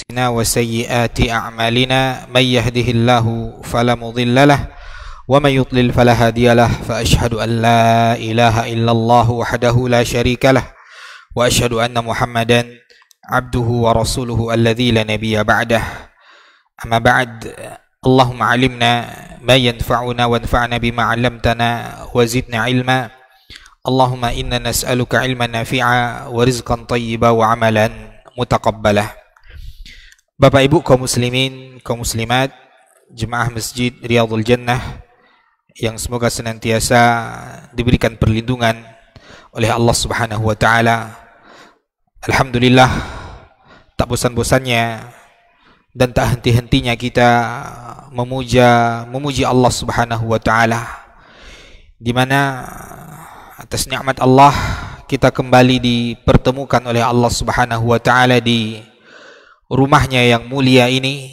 وسيئات أعمالنا من يهده الله فلا مضل له ومن يضلل فلا هادي له فأشهد أن لا إله إلا الله وحده لا شريك له وأشهد أن محمدا عبده ورسوله الذي لا نبي بعده أما بعد اللهم علمنا ما ينفعنا وانفعنا بما علمتنا وزدنا علما اللهم إنا نسألك علما نافعا ورزقا طيبا وعملا متقبلا. Bapak Ibu kaum muslimin, kaum muslimat, jemaah Masjid Riyadhul Jannah yang semoga senantiasa diberikan perlindungan oleh Allah Subhanahu wa taala. Alhamdulillah, tak bosan-bosannya dan tak henti-hentinya kita memuji Allah Subhanahu wa taala, di mana atas nikmat Allah kita kembali dipertemukan oleh Allah Subhanahu wa taala di rumahnya yang mulia ini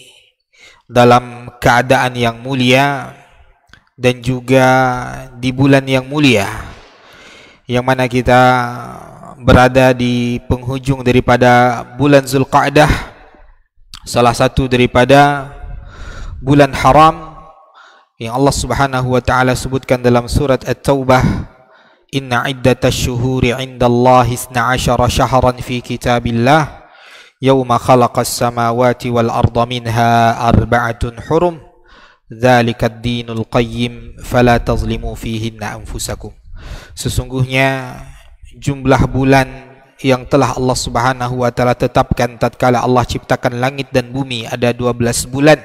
dalam keadaan yang mulia dan juga di bulan yang mulia, yang mana kita berada di penghujung daripada bulan Zulqa'dah, salah satu daripada bulan haram yang Allah Subhanahu wa taala sebutkan dalam surat At-Taubah, inna iddatash syuhuri 'indallahi 12 syahran fi kitabillah Yawma khalaqas samawati wal arda minha arba'atun hurum Dzalikad dinul qayyim fala tazlimu fihinna anfusakum. Sesungguhnya jumlah bulan yang telah Allah Subhanahu wa taala tetapkan tatkala Allah ciptakan langit dan bumi ada 12 bulan.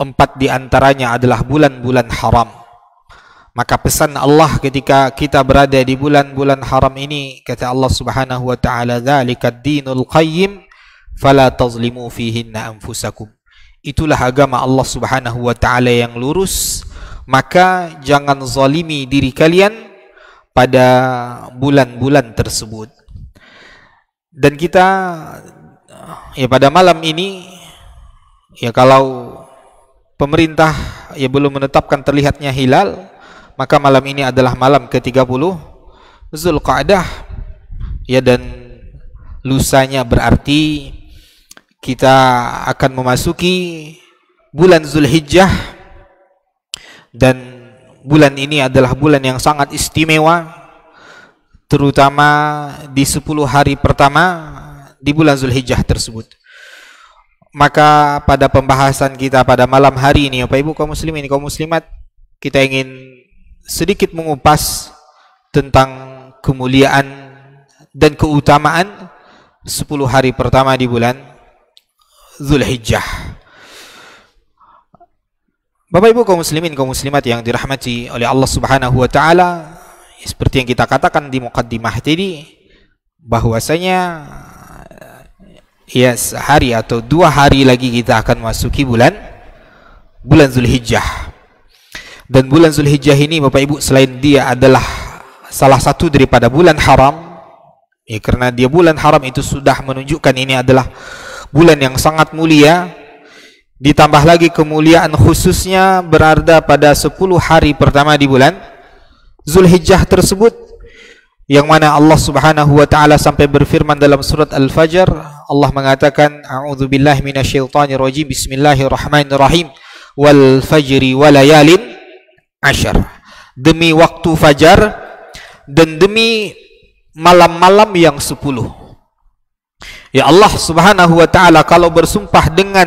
4 di antaranya adalah bulan-bulan haram. Maka pesan Allah ketika kita berada di bulan-bulan haram ini, kata Allah Subhanahu wa taala, "Dzalikad dinul qayyim fala tazlimu fihinna anfusakum." Itulah agama Allah Subhanahu wa taala yang lurus, maka jangan zalimi diri kalian pada bulan-bulan tersebut. Dan kita ya pada malam ini, ya kalau pemerintah ya belum menetapkan terlihatnya hilal, maka malam ini adalah malam ke-30 Zulqa'dah, ya, dan lusanya berarti kita akan memasuki bulan Zulhijjah, dan bulan ini adalah bulan yang sangat istimewa, terutama di 10 hari pertama di bulan Zulhijjah tersebut. Maka pada pembahasan kita pada malam hari ini, Bapak Ibu kaum muslimin, kaum muslimat, kita ingin sedikit mengupas tentang kemuliaan dan keutamaan 10 hari pertama di bulan Zulhijjah. Bapak Ibu kaum muslimin, kaum muslimat yang dirahmati oleh Allah Subhanahu wa taala, seperti yang kita katakan di muqaddimah tadi, bahwasanya ya sehari atau 2 hari lagi kita akan masuki bulan Zulhijjah. Dan bulan Zulhijjah ini, Bapak Ibu, selain dia adalah salah satu daripada bulan haram, ya, karena dia bulan haram itu sudah menunjukkan ini adalah bulan yang sangat mulia, ditambah lagi kemuliaan khususnya berada pada 10 hari pertama di bulan Zulhijjah tersebut, yang mana Allah Subhanahu wa taala sampai berfirman dalam surat Al-Fajr, Allah mengatakan, a'udzubillahi minasyaitonirrajim, bismillahirrahmanirrahim, wal fajri walayalin asyar, demi waktu fajar dan demi malam-malam yang 10. Ya, Allah Subhanahu wa taala kalau bersumpah dengan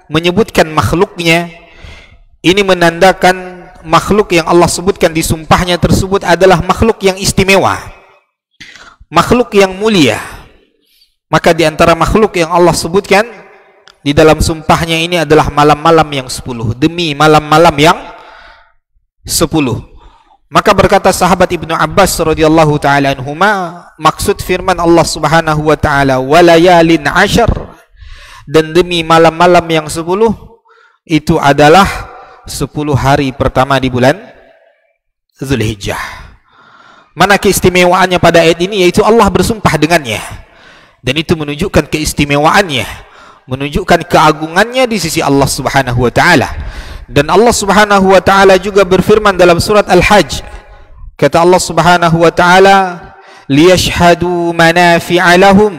menyebutkan makhluknya, ini menandakan makhluk yang Allah sebutkan di sumpahnya tersebut adalah makhluk yang istimewa, makhluk yang mulia. Maka di antara makhluk yang Allah sebutkan di dalam sumpahnya ini adalah malam-malam yang 10, demi malam-malam yang 10. Maka berkata sahabat Ibnu Abbas radhiyallahu taala anhuma, maksud firman Allah Subhanahu wa taala walayalin asyar, dan demi malam-malam yang 10, itu adalah 10 hari pertama di bulan Zulhijjah. Mana keistimewaannya pada ayat ini, yaitu Allah bersumpah dengannya, dan itu menunjukkan keistimewaannya, menunjukkan keagungannya di sisi Allah Subhanahu wa taala. Dan Allah Subhanahu wa taala juga berfirman dalam surat Al-Hajj, kata Allah Subhanahu wa taala, liyashhadu manafi'a lahum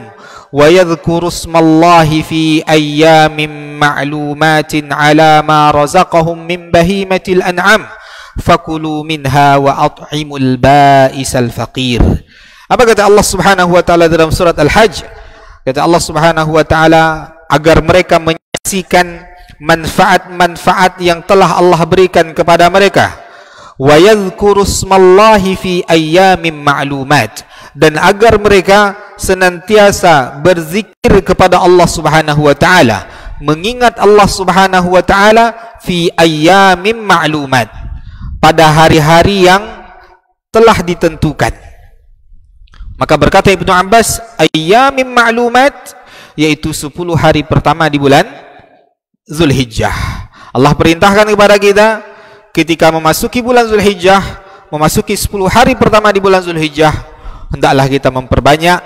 wa yadhkuru ismallahi fi ayyamin ma'lumatin ala ma razaqahum min bahimatil an'am fakulu minha wa at'imul ba'isal faqir. Apa kata Allah Subhanahu wa taala dalam surat Al-Hajj? Kata Allah Subhanahu wa taala agar mereka menyaksikan manfaat-manfaat yang telah Allah berikan kepada mereka. Wa yadhkuru ismallahi fi ayyamin ma'lumat, dan agar mereka senantiasa berzikir kepada Allah Subhanahu wa taala, mengingat Allah Subhanahu wa taala fi ayyamin ma'lumat, pada hari-hari yang telah ditentukan. Maka berkata Ibnu Abbas, ayyamin ma'lumat yaitu 10 hari pertama di bulan Zulhijjah. Allah perintahkan kepada kita ketika memasuki bulan Zulhijjah, memasuki 10 hari pertama di bulan Zulhijjah, hendaklah kita memperbanyak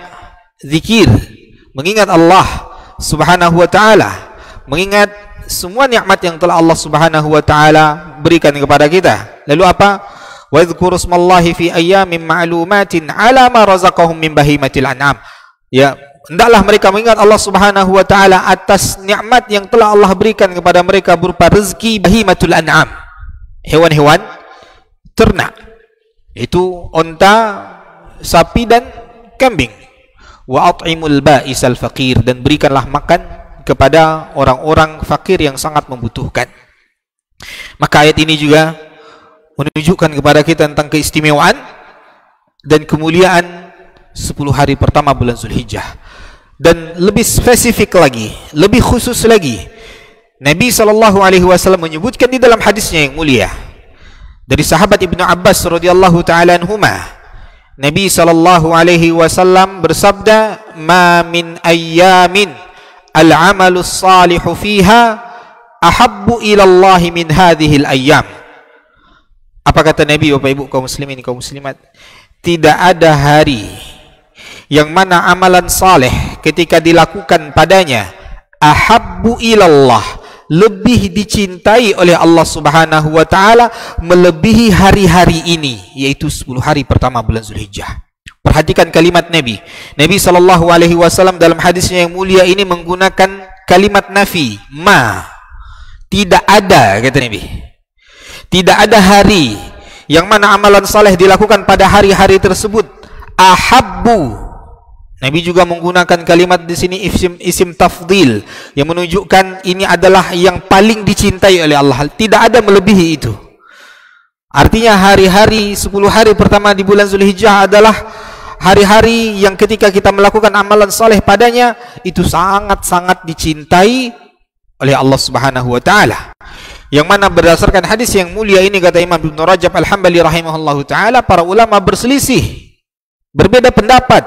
zikir, mengingat Allah Subhanahu wa taala, mengingat semua nikmat yang telah Allah Subhanahu wa taala berikan kepada kita. Lalu apa? Wa dzkuru ismallahi fi ayyamin ma'lumatin 'ala ma razaqahum min bahimatil an'am. Ya, hendaklah mereka mengingat Allah Subhanahu wa taala atas nikmat yang telah Allah berikan kepada mereka berupa rezeki bahimatul an'am, hewan-hewan ternak, itu onta, sapi dan kambing. Wa at'imul ba'isal faqir, dan berikanlah makan kepada orang-orang fakir yang sangat membutuhkan. Maka ayat ini juga menunjukkan kepada kita tentang keistimewaan dan kemuliaan 10 hari pertama bulan Zulhijjah. Dan lebih spesifik lagi, lebih khusus lagi, Nabi SAW menyebutkan di dalam hadisnya yang mulia dari sahabat Ibnu Abbas radhiyallahu taala anhuma, Nabi SAW bersabda, "Ma min ayyamin al-'amalus salihu fiha ahabbu ila Allah min hadhil ayyam." Apa kata Nabi, Bapak Ibu kaum muslimin kaum muslimat? Tidak ada hari yang mana amalan saleh ketika dilakukan padanya ahabbu ilallah, lebih dicintai oleh Allah Subhanahu wa taala melebihi hari-hari ini, yaitu 10 hari pertama bulan Zulhijjah. Perhatikan kalimat Nabi. Nabi SAW dalam hadisnya yang mulia ini menggunakan kalimat nafi, ma. Tidak ada, kata Nabi. Tidak ada hari yang mana amalan saleh dilakukan pada hari-hari tersebut ahabbu. Nabi juga menggunakan kalimat di sini isim tafdil yang menunjukkan ini adalah yang paling dicintai oleh Allah. Tidak ada melebihi itu. Artinya hari-hari 10 hari pertama di bulan Zulhijjah adalah hari-hari yang ketika kita melakukan amalan saleh padanya itu sangat-sangat dicintai oleh Allah Subhanahu wa taala. Yang mana berdasarkan hadis yang mulia ini, kata Imam Ibnu Rajab Al-Hambali rahimahullahu taala, para ulama berselisih, berbeda pendapat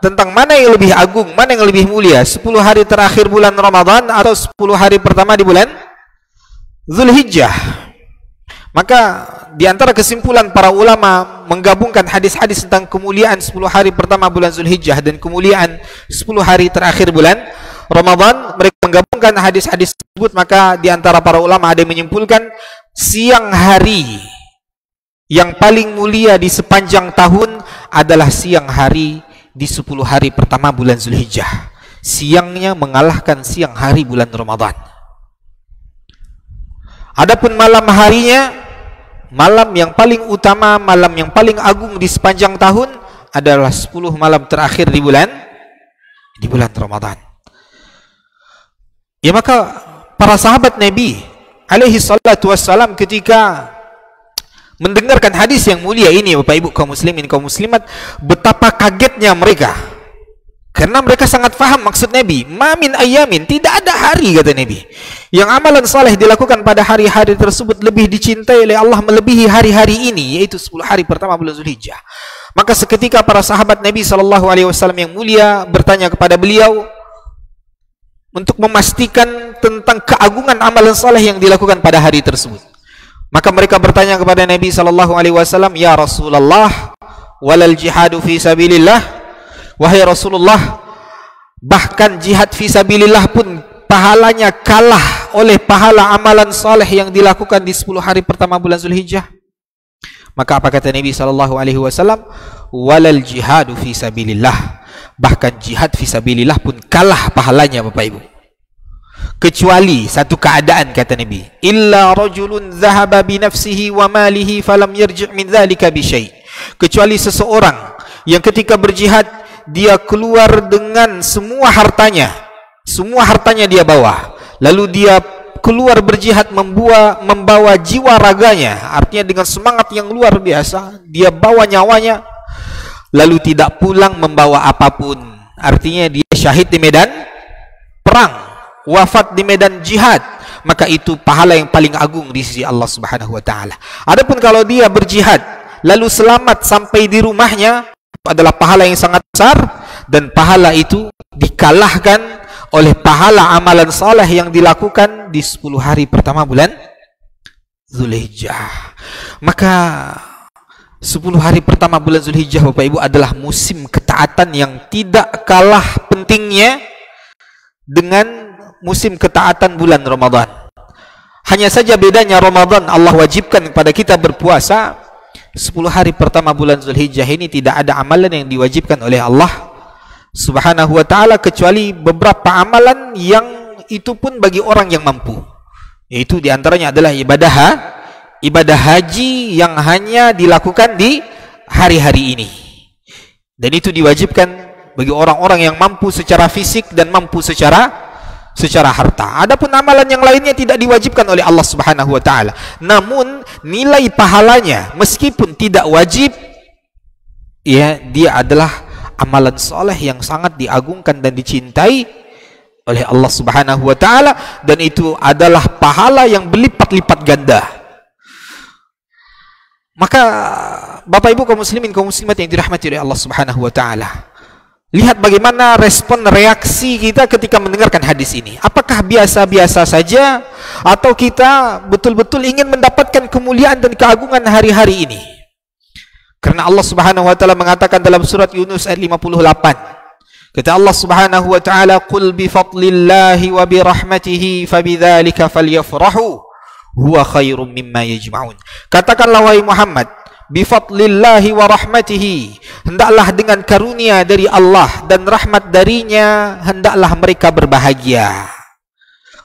tentang mana yang lebih agung, mana yang lebih mulia, 10 hari terakhir bulan Ramadan atau 10 hari pertama di bulan Zulhijjah. Maka di antara kesimpulan para ulama menggabungkan hadis-hadis tentang kemuliaan 10 hari pertama bulan Zulhijjah dan kemuliaan 10 hari terakhir bulan Ramadan, mereka menggabungkan hadis-hadis tersebut. Maka di antara para ulama ada yang menyimpulkan siang hari yang paling mulia di sepanjang tahun adalah siang hari di 10 hari pertama bulan Zulhijjah. Siangnya mengalahkan siang hari bulan Ramadan. Adapun malam harinya, malam yang paling utama, malam yang paling agung di sepanjang tahun adalah 10 malam terakhir di bulan Ramadan. Ya, maka para sahabat Nabi alaihi salatu wassalam ketika mendengarkan hadis yang mulia ini, Bapak Ibu kaum muslimin kaum muslimat, betapa kagetnya mereka. Karena mereka sangat faham maksud Nabi. Ma min ayyamin, tidak ada hari, kata Nabi, yang amalan saleh dilakukan pada hari-hari tersebut lebih dicintai oleh Allah melebihi hari-hari ini, yaitu 10 hari pertama bulan Zulhijjah. Maka seketika para sahabat Nabi SAW yang mulia bertanya kepada beliau untuk memastikan tentang keagungan amalan saleh yang dilakukan pada hari tersebut. Maka mereka bertanya kepada Nabi SAW, "Ya Rasulullah, walal jihadu fi sabilillah." Wahai Rasulullah, bahkan jihad fi sabilillah pun pahalanya kalah oleh pahala amalan saleh yang dilakukan di 10 hari pertama bulan Zulhijjah. Maka apa kata Nabi SAW? "Walal jihadu fi sabilillah." Bahkan jihad fisabilillah pun kalah pahalanya Bapak Ibu. Kecuali satu keadaan, kata Nabi, illa rajulun dhahaba bi nafsihi wa malihi falam yarji' min dzalika bi syai'. Kecuali seseorang yang ketika berjihad dia keluar dengan semua hartanya dia bawa, lalu dia keluar berjihad membawa jiwa raganya, artinya dengan semangat yang luar biasa, dia bawa nyawanya, lalu tidak pulang membawa apapun, artinya dia syahid di medan perang, wafat di medan jihad, maka itu pahala yang paling agung di sisi Allah Subhanahu wa taala. Adapun kalau dia berjihad lalu selamat sampai di rumahnya, adalah pahala yang sangat besar, dan pahala itu dikalahkan oleh pahala amalan saleh yang dilakukan di 10 hari pertama bulan Zulhijjah. Maka 10 hari pertama bulan Zulhijjah Bapak Ibu adalah musim ketaatan yang tidak kalah pentingnya dengan musim ketaatan bulan Ramadan. Hanya saja bedanya, Ramadan Allah wajibkan kepada kita berpuasa, 10 hari pertama bulan Zulhijjah ini tidak ada amalan yang diwajibkan oleh Allah Subhanahu wa ta'ala, kecuali beberapa amalan yang itu pun bagi orang yang mampu, yaitu diantaranya adalah ibadah haji yang hanya dilakukan di hari-hari ini, dan itu diwajibkan bagi orang-orang yang mampu secara fisik dan mampu secara harta. Adapun amalan yang lainnya tidak diwajibkan oleh Allah Subhanahu wa ta'ala, namun nilai pahalanya meskipun tidak wajib, ya, dia adalah amalan soleh yang sangat diagungkan dan dicintai oleh Allah Subhanahu wa ta'ala, dan itu adalah pahala yang berlipat-lipat ganda. Maka Bapak Ibu kaum muslimin kaum muslimat yang dirahmati oleh Allah Subhanahu wa ta'ala, lihat bagaimana respon reaksi kita ketika mendengarkan hadis ini. Apakah biasa-biasa saja, atau kita betul-betul ingin mendapatkan kemuliaan dan keagungan hari-hari ini? Karena Allah Subhanahu wa ta'ala mengatakan dalam surat Yunus ayat 58, kata Allah Subhanahu wa ta'ala, qul bi fadlillahi wa bi rahmatihi fabidzalika falyafrahu huwa khairum mimma yajma'un. Katakanlah wahai Muhammad, bi fadlillahi wa rahmatihi, hendaklah dengan karunia dari Allah dan rahmat darinya hendaklah mereka berbahagia.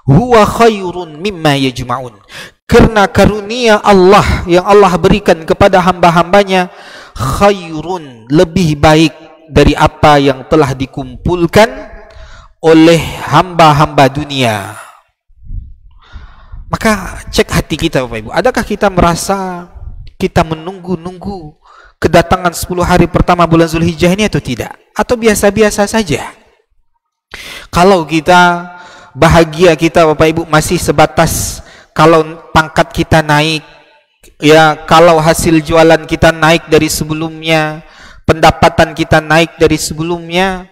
Huwa khairun mimma yajma'un, karena karunia Allah yang Allah berikan kepada hamba-hambanya khairun, lebih baik dari apa yang telah dikumpulkan oleh hamba-hamba dunia. Maka cek hati kita Bapak Ibu, adakah kita merasa kita menunggu-nunggu kedatangan 10 hari pertama bulan Zulhijjah ini atau tidak? Atau biasa-biasa saja? Kalau kita bahagia, kita Bapak Ibu masih sebatas kalau pangkat kita naik, ya, kalau hasil jualan kita naik dari sebelumnya, pendapatan kita naik dari sebelumnya,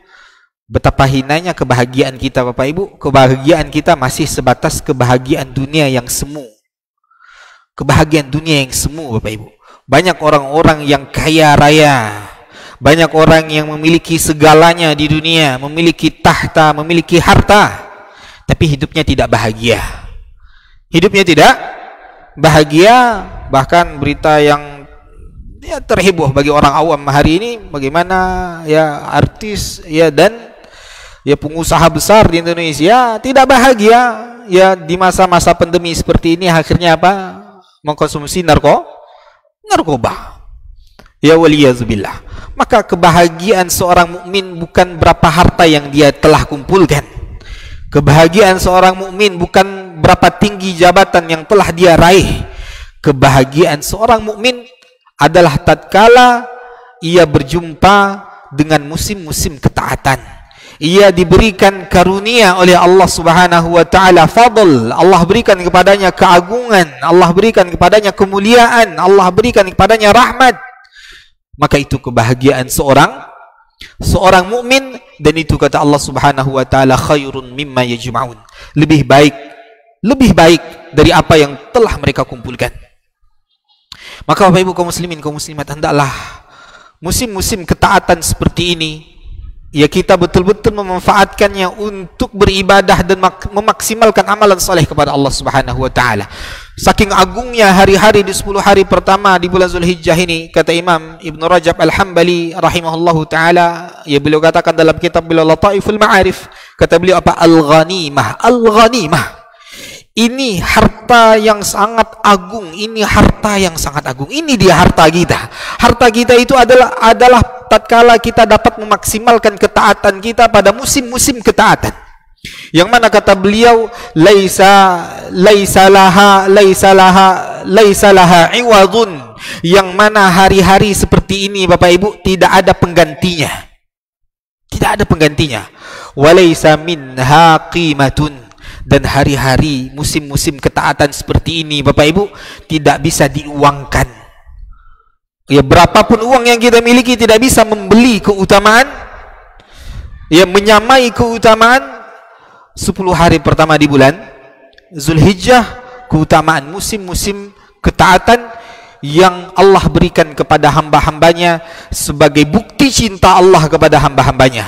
betapa hinanya kebahagiaan kita Bapak Ibu. Kebahagiaan kita masih sebatas kebahagiaan dunia yang semu. Kebahagiaan dunia yang semu Bapak Ibu. Banyak orang-orang yang kaya raya, banyak orang yang memiliki segalanya di dunia, memiliki tahta, memiliki harta, tapi hidupnya tidak bahagia. Hidupnya tidak bahagia. Bahkan berita yang ya terheboh bagi orang awam hari ini, bagaimana ya artis ya dan ya pengusaha besar di Indonesia tidak bahagia ya di masa-masa pandemi seperti ini, akhirnya apa? Mengkonsumsi narkoba. Ya waliyazubillah. Maka kebahagiaan seorang mukmin bukan berapa harta yang dia telah kumpulkan. Kebahagiaan seorang mukmin bukan berapa tinggi jabatan yang telah dia raih. Kebahagiaan seorang mukmin adalah tatkala ia berjumpa dengan musim-musim ketaatan. Ia diberikan karunia oleh Allah Subhanahu wa ta'ala, fadl. Allah berikan kepadanya keagungan, Allah berikan kepadanya kemuliaan, Allah berikan kepadanya rahmat. Maka itu kebahagiaan seorang mukmin, dan itu kata Allah Subhanahu wa ta'ala khairun mimma yajma'un, lebih baik dari apa yang telah mereka kumpulkan. Maka Bapak Ibu kaum muslimin kaum muslimat, hendaklah musim-musim ketaatan seperti ini ya kita betul-betul memanfaatkannya untuk beribadah dan memaksimalkan amalan soleh kepada Allah Subhanahu wa ta'ala. Saking agungnya hari-hari di 10 hari pertama di bulan Zulhijjah ini, kata Imam Ibn Rajab Al-Hambali rahimahullahu ta'ala, ya beliau katakan dalam kitab beliau Lataiful Ma'arif, kata beliau apa? Al-ghanimah. Al-ghanimah, ini harta yang sangat agung, ini harta yang sangat agung. Ini dia harta kita. Harta kita itu adalah tatkala kita dapat memaksimalkan ketaatan kita pada musim-musim ketaatan. Yang mana kata beliau laisa laha iwadun, yang mana hari-hari seperti ini Bapak Ibu tidak ada penggantinya. Tidak ada penggantinya. Walaisa minha qimatun, dan hari-hari musim-musim ketaatan seperti ini Bapak Ibu tidak bisa diuangkan. Ya, berapapun uang yang kita miliki tidak bisa membeli keutamaan, ya, menyamai keutamaan 10 hari pertama di bulan Zulhijjah, keutamaan musim-musim ketaatan yang Allah berikan kepada hamba-hambanya sebagai bukti cinta Allah kepada hamba-hambanya.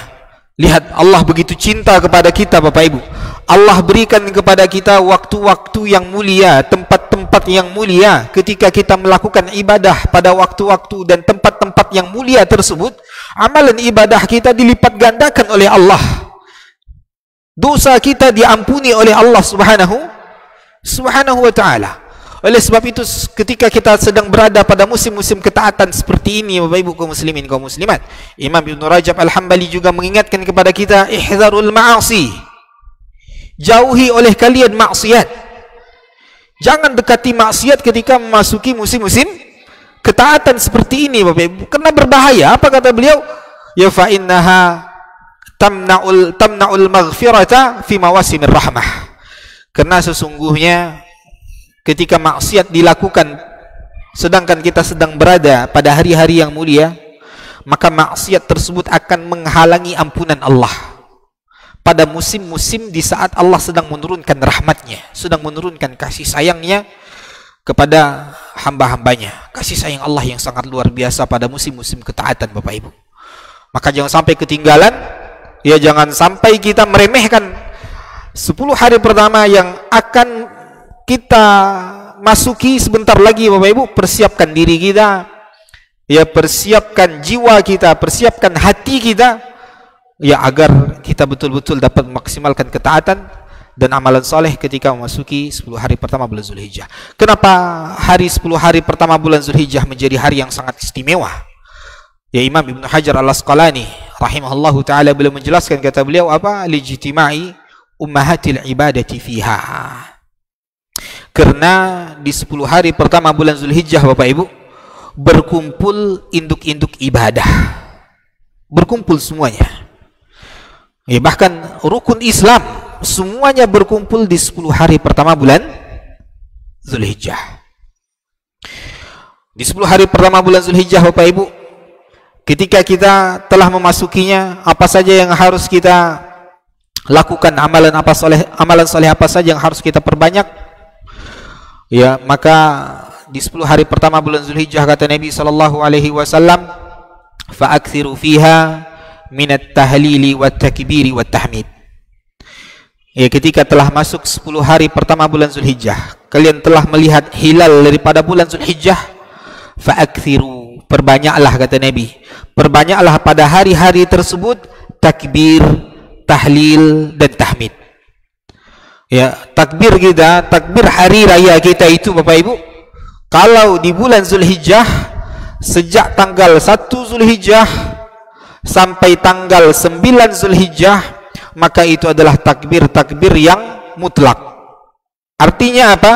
Lihat, Allah begitu cinta kepada kita Bapak Ibu. Allah berikan kepada kita waktu-waktu yang mulia, tempat-tempat yang mulia. Ketika kita melakukan ibadah pada waktu-waktu dan tempat-tempat yang mulia tersebut, amalan ibadah kita dilipat gandakan oleh Allah. Dosa kita diampuni oleh Allah subhanahu wa ta'ala. Oleh sebab itu, ketika kita sedang berada pada musim-musim ketaatan seperti ini Bapak Ibu kaum muslimin, kaum muslimat, Imam Ibn Rajab Al-Hambali juga mengingatkan kepada kita, ihdzarul ma'asi, jauhi oleh kalian maksiat. Jangan dekati maksiat ketika memasuki musim-musim ketaatan seperti ini Bapak Ibu, karena berbahaya. Apa kata beliau? Ya fa innaha tamna'ul maghfirata fi mawasimir rahmah. Karena sesungguhnya ketika maksiat dilakukan sedangkan kita sedang berada pada hari-hari yang mulia, maka maksiat tersebut akan menghalangi ampunan Allah pada musim-musim di saat Allah sedang menurunkan rahmatnya, sedang menurunkan kasih sayangnya kepada hamba-hambanya. Kasih sayang Allah yang sangat luar biasa pada musim-musim ketaatan Bapak Ibu. Maka jangan sampai ketinggalan, ya, jangan sampai kita meremehkan 10 hari pertama yang akan kita masuki sebentar lagi Bapak Ibu. Persiapkan diri kita, ya, persiapkan jiwa kita, persiapkan hati kita, ya, agar kita betul-betul dapat memaksimalkan ketaatan dan amalan soleh ketika memasuki 10 hari pertama bulan Zulhijjah. Kenapa hari 10 hari pertama bulan Zulhijjah menjadi hari yang sangat istimewa? Ya, Imam Ibn Hajar Al-Asqalani rahimahullahu ta'ala beliau menjelaskan, kata beliau apa? Lijtima'i ummahatil ibadati fiha. Karena di 10 hari pertama bulan Zulhijjah Bapak Ibu berkumpul induk-induk ibadah, berkumpul semuanya, ya, bahkan rukun Islam semuanya berkumpul di 10 hari pertama bulan Zulhijjah. Di 10 hari pertama bulan Zulhijjah Bapak Ibu, ketika kita telah memasukinya, apa saja yang harus kita lakukan, amalan soleh apa saja yang harus kita perbanyak? Ya, maka di 10 hari pertama bulan Zulhijjah kata Nabi sallallahu alaihi wasallam, fa'akthiru fiha minat tahlili wat takbiri wat tahmid. Ya, ketika telah masuk 10 hari pertama bulan Zulhijjah, kalian telah melihat hilal daripada bulan Zulhijjah, fa'akthiru, perbanyaklah kata Nabi, perbanyaklah pada hari-hari tersebut takbir, tahlil dan tahmid. Ya, takbir kita, takbir hari raya kita itu Bapak Ibu, kalau di bulan Zulhijjah sejak tanggal 1 Zulhijjah sampai tanggal 9 Zulhijjah, maka itu adalah takbir-takbir yang mutlak. Artinya apa?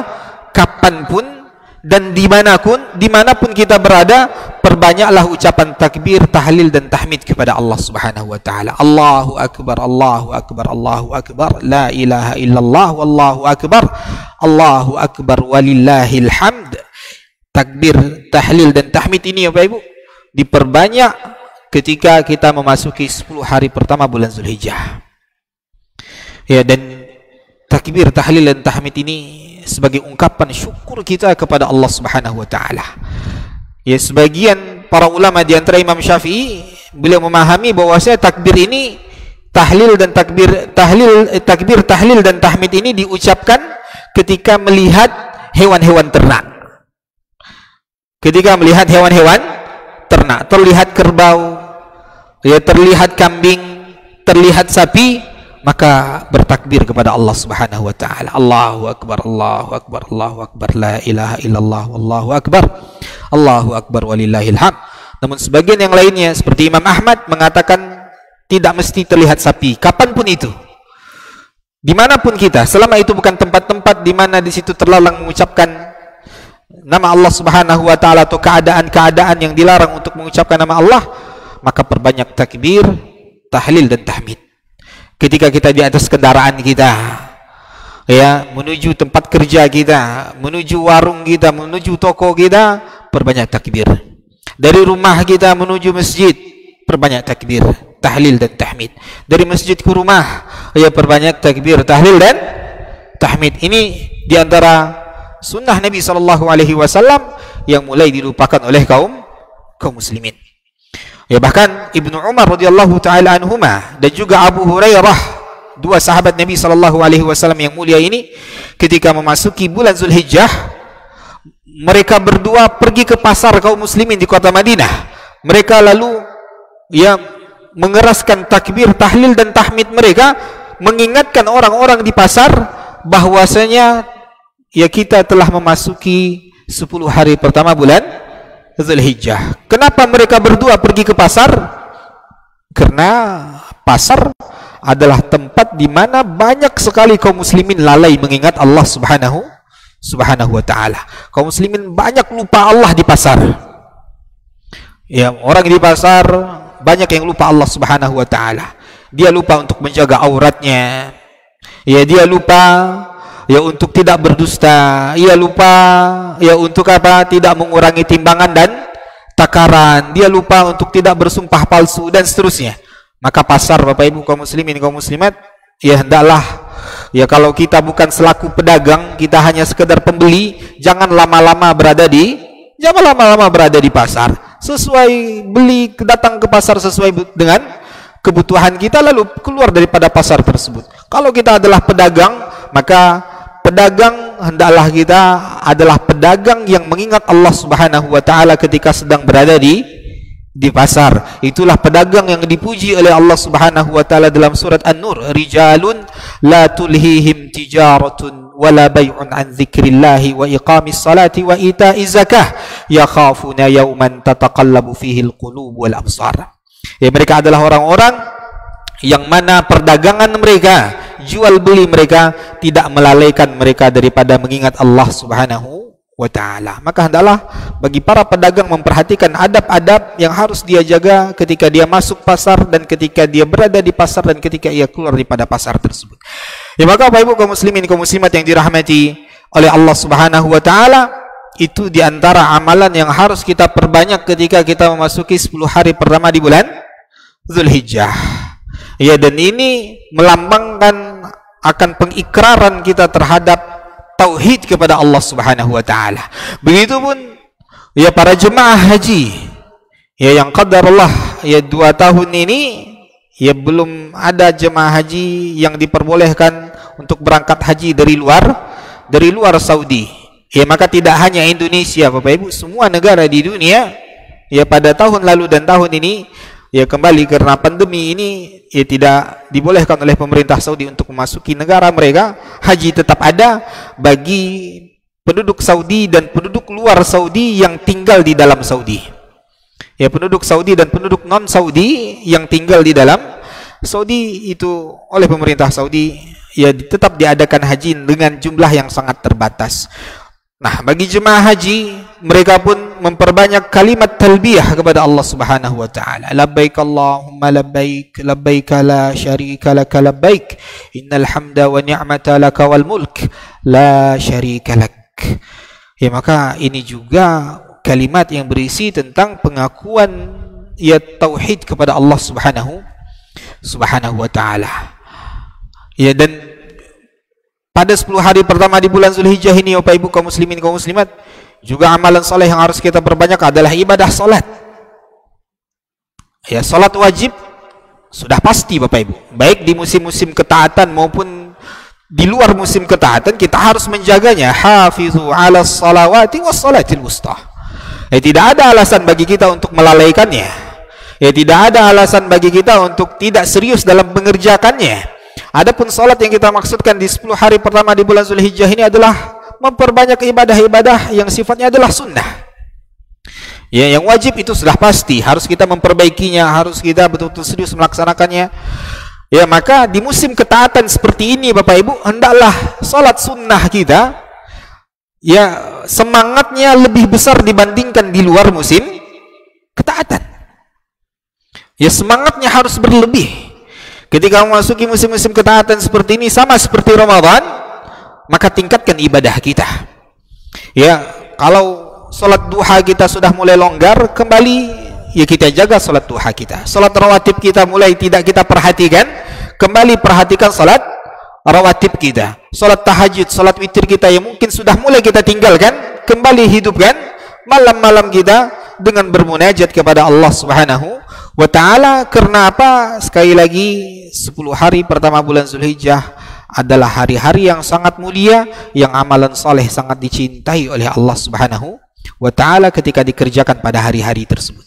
Kapanpun dan dimanapun kita berada, perbanyaklah ucapan takbir, tahlil dan tahmid kepada Allah subhanahu wa ta'ala. Allahu akbar, Allahu akbar, Allahu akbar, la ilaha illallah, wallahu akbar, Allahu akbar, walillahil hamd. Takbir, tahlil dan tahmid ini Bapak Ibu diperbanyak ketika kita memasuki 10 hari pertama bulan Zulhijjah. Ya, dan takbir, tahlil dan tahmid ini sebagai ungkapan syukur kita kepada Allah subhanahu wa ta'ala. Ya, sebagian para ulama di antara Imam Syafi'i, beliau memahami bahwasanya takbir ini, takbir, tahlil dan tahmid ini diucapkan ketika melihat hewan-hewan ternak. Ketika melihat hewan-hewan ternak, terlihat kerbau, ya terlihat kambing, terlihat sapi, maka bertakbir kepada Allah Subhanahu wa taala. Allahu akbar, Allahu akbar, Allahu akbar, la ilaha illallah, wallahu akbar, Allahu akbar walillahil hamd. Namun sebagian yang lainnya seperti Imam Ahmad mengatakan tidak mesti terlihat sapi, kapanpun itu, dimanapun kita, selama itu bukan tempat-tempat di mana di situ terlarang mengucapkan nama Allah Subhanahu wa taala atau keadaan-keadaan yang dilarang untuk mengucapkan nama Allah, maka perbanyak takbir, tahlil dan tahmid. Ketika kita di atas kendaraan kita, ya, menuju tempat kerja kita, menuju warung kita, menuju toko kita, perbanyak takbir. Dari rumah kita menuju masjid, perbanyak takbir, tahlil dan tahmid. Dari masjid ke rumah, ya, perbanyak takbir, tahlil dan tahmid. Ini diantara sunnah Nabi SAW yang mulai dilupakan oleh kaum muslimin. Ya, bahkan Ibnu Umar radhiyallahu taala anhuma dan juga Abu Hurairah, dua sahabat Nabi SAW yang mulia ini, ketika memasuki bulan Zulhijjah, mereka berdua pergi ke pasar kaum muslimin di kota Madinah. Mereka lalu, ya, mengeraskan takbir, tahlil dan tahmid mereka, mengingatkan orang-orang di pasar bahwasanya, ya, kita telah memasuki 10 hari pertama bulan Zulhijjah. Kenapa mereka berdua pergi ke pasar? Karena pasar adalah tempat di mana banyak sekali kaum muslimin lalai mengingat Allah Subhanahu wa taala. Kaum muslimin banyak lupa Allah di pasar. Ya, orang di pasar banyak yang lupa Allah Subhanahu wa taala. Dia lupa untuk menjaga auratnya. Ya, dia lupa, ya, untuk tidak berdusta. Ia lupa, ya, untuk apa? Tidak mengurangi timbangan dan takaran. Dia lupa untuk tidak bersumpah palsu dan seterusnya. Maka pasar, Bapak Ibu kaum muslimin, kaum muslimat, ya, hendaklah, ya, kalau kita bukan selaku pedagang, kita hanya sekedar pembeli, jangan lama-lama berada di pasar. Sesuai beli, datang ke pasar sesuai dengan kebutuhan kita, lalu keluar daripada pasar tersebut. Kalau kita adalah pedagang, maka pedagang hendaklah kita adalah pedagang yang mengingat Allah Subhanahu wa taala ketika sedang berada di pasar. Itulah pedagang yang dipuji oleh Allah Subhanahu wa taala dalam surat An-Nur, rijalun la tulhihim tijaratun wala bay'un an dzikrillahi wa iqamis salati wa ita'iz zakah yakhafuna yawman tataqallabu fihi alqulub wal absar. Ya, mereka adalah orang-orang yang mana perdagangan mereka, jual beli mereka tidak melalaikan mereka daripada mengingat Allah Subhanahu wa taala. Maka hendaklah bagi para pedagang memperhatikan adab-adab yang harus dia jaga ketika dia masuk pasar dan ketika dia berada di pasar dan ketika ia keluar daripada pasar tersebut. Ya, maka Bapak Ibu kaum muslimin, kaum muslimat yang dirahmati oleh Allah Subhanahu wa taala, itu diantara amalan yang harus kita perbanyak ketika kita memasuki 10 hari pertama di bulan Zulhijjah. Ya, dan ini melambangkan akan pengikraran kita terhadap tauhid kepada Allah Subhanahu wa taala. Begitupun, ya, para jemaah haji, ya, yang qadarullah, ya, 2 tahun ini, ya, belum ada jemaah haji yang diperbolehkan untuk berangkat haji dari luar Saudi. Ya, maka tidak hanya Indonesia, Bapak Ibu, semua negara di dunia, ya, pada tahun lalu dan tahun ini, ya, kembali karena pandemi ini, ya, tidak dibolehkan oleh pemerintah Saudi untuk memasuki negara mereka. Haji tetap ada bagi penduduk Saudi dan penduduk luar Saudi yang tinggal di dalam Saudi. Ya, penduduk Saudi dan penduduk non Saudi yang tinggal di dalam Saudi itu oleh pemerintah Saudi, ya, tetap diadakan haji dengan jumlah yang sangat terbatas. Nah, bagi jemaah haji, mereka pun memperbanyak kalimat talbiyah kepada Allah Subhanahu wa taala. Labbaik Allahumma labbaik, labbaik la syarika lak labbaik, innal hamda wa ni'mata laka wal mulk la syarika lak. Ya, maka ini juga kalimat yang berisi tentang pengakuan, ya, tauhid kepada Allah Subhanahu wa taala. Ya, dan pada 10 hari pertama di bulan Zulhijjah ini, Bapak Ibu kaum muslimin, kaum muslimat, juga amalan soleh yang harus kita perbanyak adalah ibadah solat. Ya, solat wajib sudah pasti, Bapak Ibu, baik di musim-musim ketaatan maupun di luar musim ketaatan kita harus menjaganya. Hafizu 'alas salawati was salatil wusta. Tidak ada alasan bagi kita untuk melalaikannya. Tidak ada alasan bagi kita untuk tidak serius dalam mengerjakannya. Adapun salat yang kita maksudkan di 10 hari pertama di bulan Zulhijjah ini adalah memperbanyak ibadah-ibadah yang sifatnya adalah sunnah. Yang wajib itu sudah pasti harus kita memperbaikinya, harus kita betul-betul serius melaksanakannya. Maka di musim ketaatan seperti ini Bapak Ibu, hendaklah salat sunnah kita semangatnya lebih besar dibandingkan di luar musim ketaatan. Semangatnya harus berlebih. Ketika memasuki musim-musim ketaatan seperti ini, sama seperti Ramadan, maka tingkatkan ibadah kita. Kalau salat duha kita sudah mulai longgar, kembali kita jaga salat duha kita. Salat rawatib kita mulai tidak kita perhatikan, kembali perhatikan salat rawatib kita. Salat tahajud, salat witir kita yang mungkin sudah mulai kita tinggalkan, kembali hidupkan malam-malam kita dengan bermunajat kepada Allah Subhanahu wa ta'ala. Karena apa? Sekali lagi, 10 hari pertama bulan Zulhijjah adalah hari-hari yang sangat mulia, yang amalan saleh sangat dicintai oleh Allah Subhanahu wa ta'ala ketika dikerjakan pada hari-hari tersebut.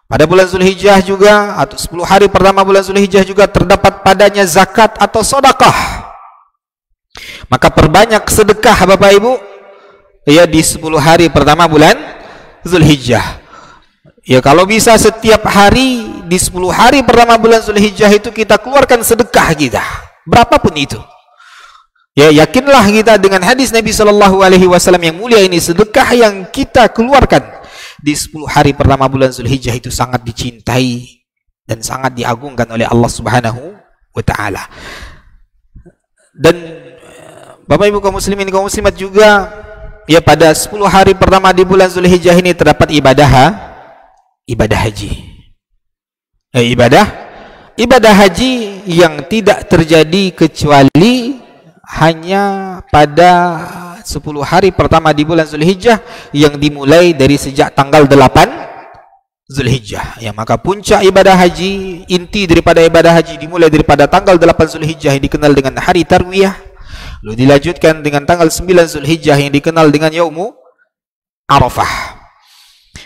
Pada bulan Zulhijjah juga, atau 10 hari pertama bulan Zulhijjah juga terdapat padanya zakat atau sedekah. Maka perbanyak sedekah Bapak Ibu di 10 hari pertama bulan Zulhijjah. Kalau bisa setiap hari di 10 hari pertama bulan Zulhijjah itu kita keluarkan sedekah kita, berapapun itu. Yakinlah kita dengan hadis Nabi Shallallahu Alaihi Wasallam yang mulia ini, sedekah yang kita keluarkan di 10 hari pertama bulan Zulhijjah itu sangat dicintai dan sangat diagungkan oleh Allah Subhanahu wa ta'ala. Dan Bapak Ibu kaum muslimin kaum muslimat juga, pada 10 hari pertama di bulan Zulhijjah ini terdapat ibadah haji. Ibadah haji yang tidak terjadi kecuali hanya pada 10 hari pertama di bulan Zulhijjah yang dimulai dari sejak tanggal 8 Zulhijjah. Maka puncak ibadah haji, inti daripada ibadah haji dimulai daripada tanggal 8 Zulhijjah yang dikenal dengan hari Tarwiyah, lalu dilanjutkan dengan tanggal 9 Zulhijjah yang dikenal dengan Yaumu Arafah.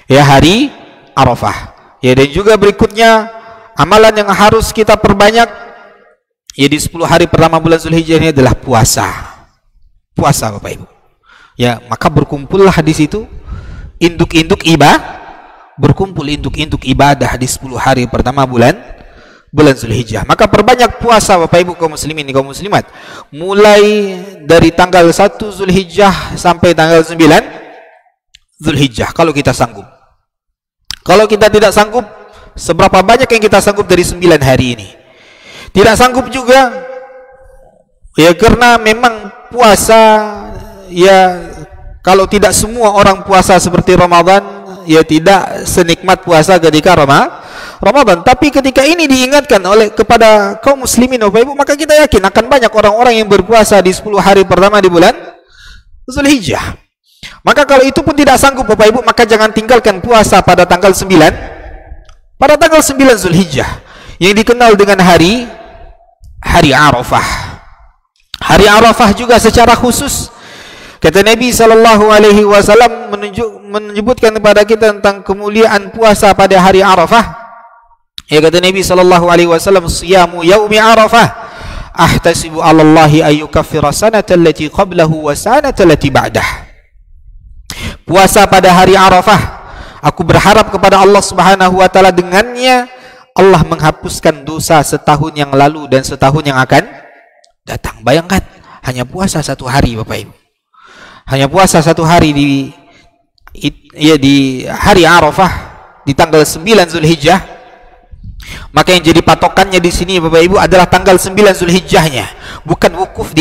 Hari Arafah. Dan juga berikutnya amalan yang harus kita perbanyak di 10 hari pertama bulan Zulhijjah ini adalah puasa. Puasa Bapak Ibu. Maka berkumpullah di situ induk-induk ibadah di 10 hari pertama bulan Zulhijjah. Maka perbanyak puasa Bapak Ibu kaum muslimin kaum muslimat. Mulai dari tanggal 1 Zulhijjah sampai tanggal 9 Zulhijjah kalau kita sanggup. Kalau kita tidak sanggup, seberapa banyak yang kita sanggup dari 9 hari ini? Tidak sanggup juga, karena memang puasa, kalau tidak semua orang puasa seperti Ramadan, tidak senikmat puasa ketika Ramadan. Tapi ketika ini diingatkan kepada kaum muslimin Bapak Ibu, maka kita yakin akan banyak orang-orang yang berpuasa di 10 hari pertama di bulan Zulhijjah. Maka kalau itu pun tidak sanggup Bapak Ibu, maka jangan tinggalkan puasa pada tanggal 9 Zulhijjah yang dikenal dengan hari Arafah. Hari Arafah juga secara khusus kata Nabi Shallallahu Alaihi Wasallam menyebutkan kepada kita tentang kemuliaan puasa pada hari Arafah. Kata Nabi Shallallahu Alaihi Wasallam, siyamu yaumi Arafah ahtasibu 'ala Allahi ayyukaffira sanata allati qablahu wa sanata allati ba'dah. Puasa pada hari Arafah, aku berharap kepada Allah Subhanahu wa ta'ala, dengannya Allah menghapuskan dosa setahun yang lalu dan setahun yang akan datang. Bayangkan, hanya puasa 1 hari Bapak Ibu. Hanya puasa 1 hari di hari Arafah di tanggal 9 Zulhijjah. Maka yang jadi patokannya di sini Bapak Ibu adalah tanggal 9 Zulhijjahnya, bukan wukuf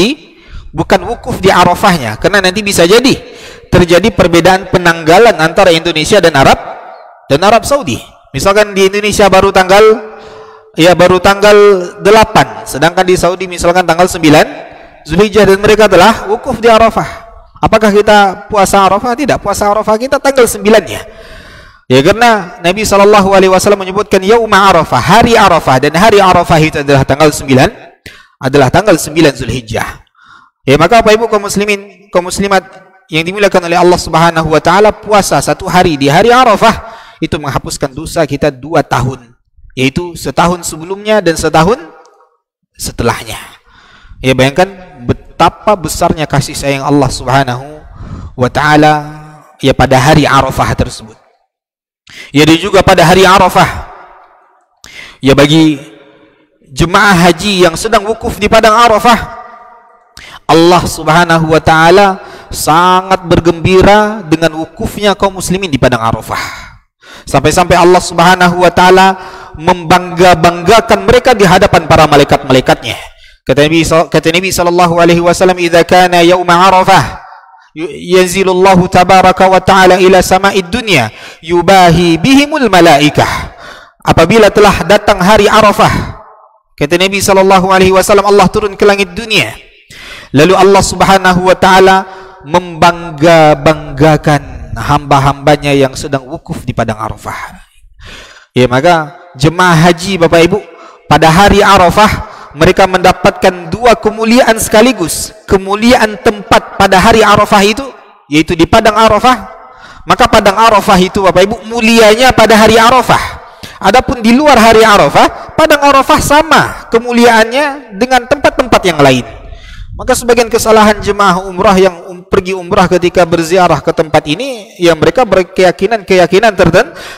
di Arafahnya, karena nanti bisa jadi terjadi perbedaan penanggalan antara Indonesia dan Arab Saudi. Misalkan di Indonesia baru tanggal 8, sedangkan di Saudi misalkan tanggal 9 Zulhijjah dan mereka telah wukuf di Arafah. Apakah kita puasa Arafah? Tidak, puasa Arafah kita tanggal 9-nya. Karena Nabi Shallallahu Alaihi Wasallam menyebutkan yauma Arafah, hari Arafah, dan hari Arafah itu adalah tanggal 9 adalah tanggal 9 Zulhijjah. Ya, maka Bapak Ibu kaum muslimin, kaum muslimat yang dimuliakan oleh Allah Subhanahu wa taala, puasa satu hari di hari Arafah itu menghapuskan dosa kita 2 tahun, yaitu setahun sebelumnya dan setahun setelahnya. Ya, bayangkan betapa besarnya kasih sayang Allah Subhanahu wa taala ya pada hari Arafah tersebut. Ya, dan juga pada hari Arafah ya bagi jemaah haji yang sedang wukuf di padang Arafah, Allah Subhanahu wa taala sangat bergembira dengan wukufnya kaum muslimin di padang Arafah. Sampai-sampai Allah Subhanahu wa taala membangga-banggakan mereka di hadapan para malaikat-malaikatnya. Kata Nabi sallallahu alaihi wasallam, "Idza kana yaum Arafah, yanzilullahu tabaraka wa taala ila sama'id dunya, yubahi bihimul malaikah." Apabila telah datang hari Arafah, kata Nabi sallallahu alaihi wasallam, Allah turun ke langit dunia. Lalu Allah Subhanahu wa taala membangga-banggakan hamba-hambanya yang sedang wukuf di padang Arafah. Ya, maka jemaah haji Bapak Ibu pada hari Arafah mereka mendapatkan 2 kemuliaan sekaligus. Kemuliaan tempat pada hari Arafah itu yaitu di padang Arafah. Maka padang Arafah itu Bapak Ibu mulianya pada hari Arafah. Adapun di luar hari Arafah, padang Arafah sama kemuliaannya dengan tempat-tempat yang lain. Maka sebagian kesalahan jemaah umrah yang pergi umrah ketika berziarah ke tempat ini, yang mereka berkeyakinan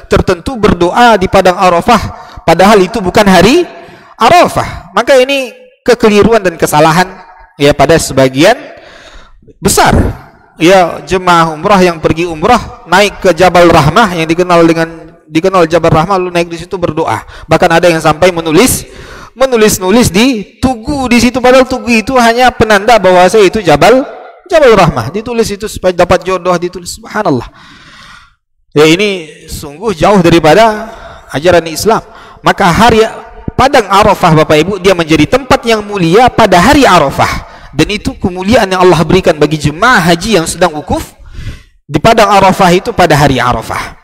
tertentu berdoa di padang Arafah, padahal itu bukan hari Arafah. Maka ini kekeliruan dan kesalahan ya pada sebagian besar ya jemaah umrah yang pergi umrah naik ke Jabal Rahmah yang dikenal Jabal Rahmah, lalu naik di situ berdoa. Bahkan ada yang sampai menulis di tugu di situ, padahal tugu itu hanya penanda bahwa saya itu Jabal Rahmah. Ditulis itu supaya dapat jodoh, ditulis. Subhanallah. Ya, ini sungguh jauh daripada ajaran Islam. Maka hari padang Arafah Bapak Ibu dia menjadi tempat yang mulia pada hari Arafah, dan itu kemuliaan yang Allah berikan bagi jemaah haji yang sedang wukuf di padang Arafah itu pada hari Arafah.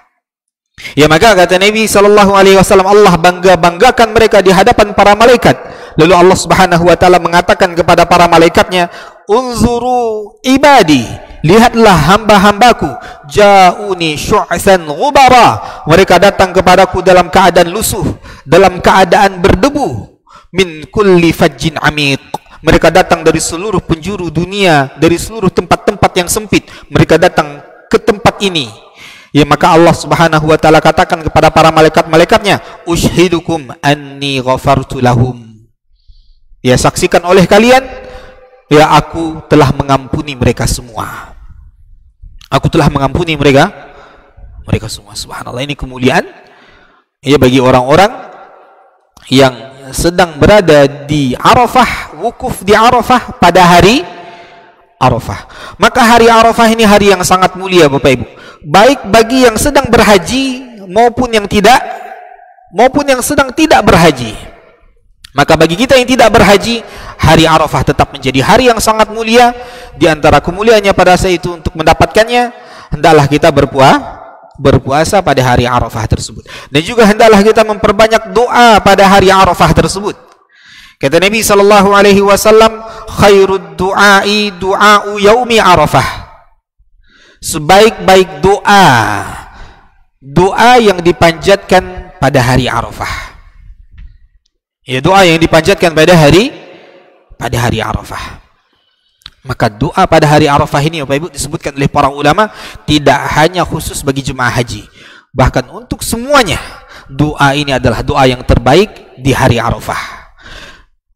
Ya, maka kata Nabi sallallahu alaihi wasallam, Allah bangga-banggakan mereka di hadapan para malaikat. Lalu Allah Subhanahu wa taala mengatakan kepada para malaikatnya, "Unzuru ibadi, lihatlah hamba-hambaku, ja'uni syu'san ghubara." Mereka datang kepadaku dalam keadaan lusuh, dalam keadaan berdebu. Min kulli fajjin amiq. Mereka datang dari seluruh penjuru dunia, dari seluruh tempat-tempat yang sempit. Mereka datang ke tempat ini. Ya, maka Allah Subhanahu wa taala katakan kepada para malaikat-malaikatnya, "Ushidukum anni ghafartu lahum." Ya, saksikan oleh kalian, ya aku telah mengampuni mereka semua. Aku telah mengampuni mereka semua. Subhanallah, ini kemuliaan ya bagi orang-orang yang sedang berada di Arafah, wukuf di Arafah pada hari Arafah. Maka hari Arafah ini hari yang sangat mulia Bapak Ibu, baik bagi yang sedang berhaji maupun yang sedang tidak berhaji. Maka bagi kita yang tidak berhaji, hari Arafah tetap menjadi hari yang sangat mulia. Di antara kemuliaannya pada saat itu, untuk mendapatkannya hendaklah kita berpuasa pada hari Arafah tersebut, dan juga hendaklah kita memperbanyak doa pada hari Arafah tersebut. Kata Nabi sallallahu alaihi wasallam, "Khairud du'ai du'a'u yaumi Arafah." Sebaik-baik doa yang dipanjatkan pada hari Arafah. Ya, doa yang dipanjatkan pada hari Arafah. Maka doa pada hari Arafah ini Bapak Ibu disebutkan oleh para ulama tidak hanya khusus bagi jemaah haji, bahkan untuk semuanya doa ini adalah doa yang terbaik di hari Arafah.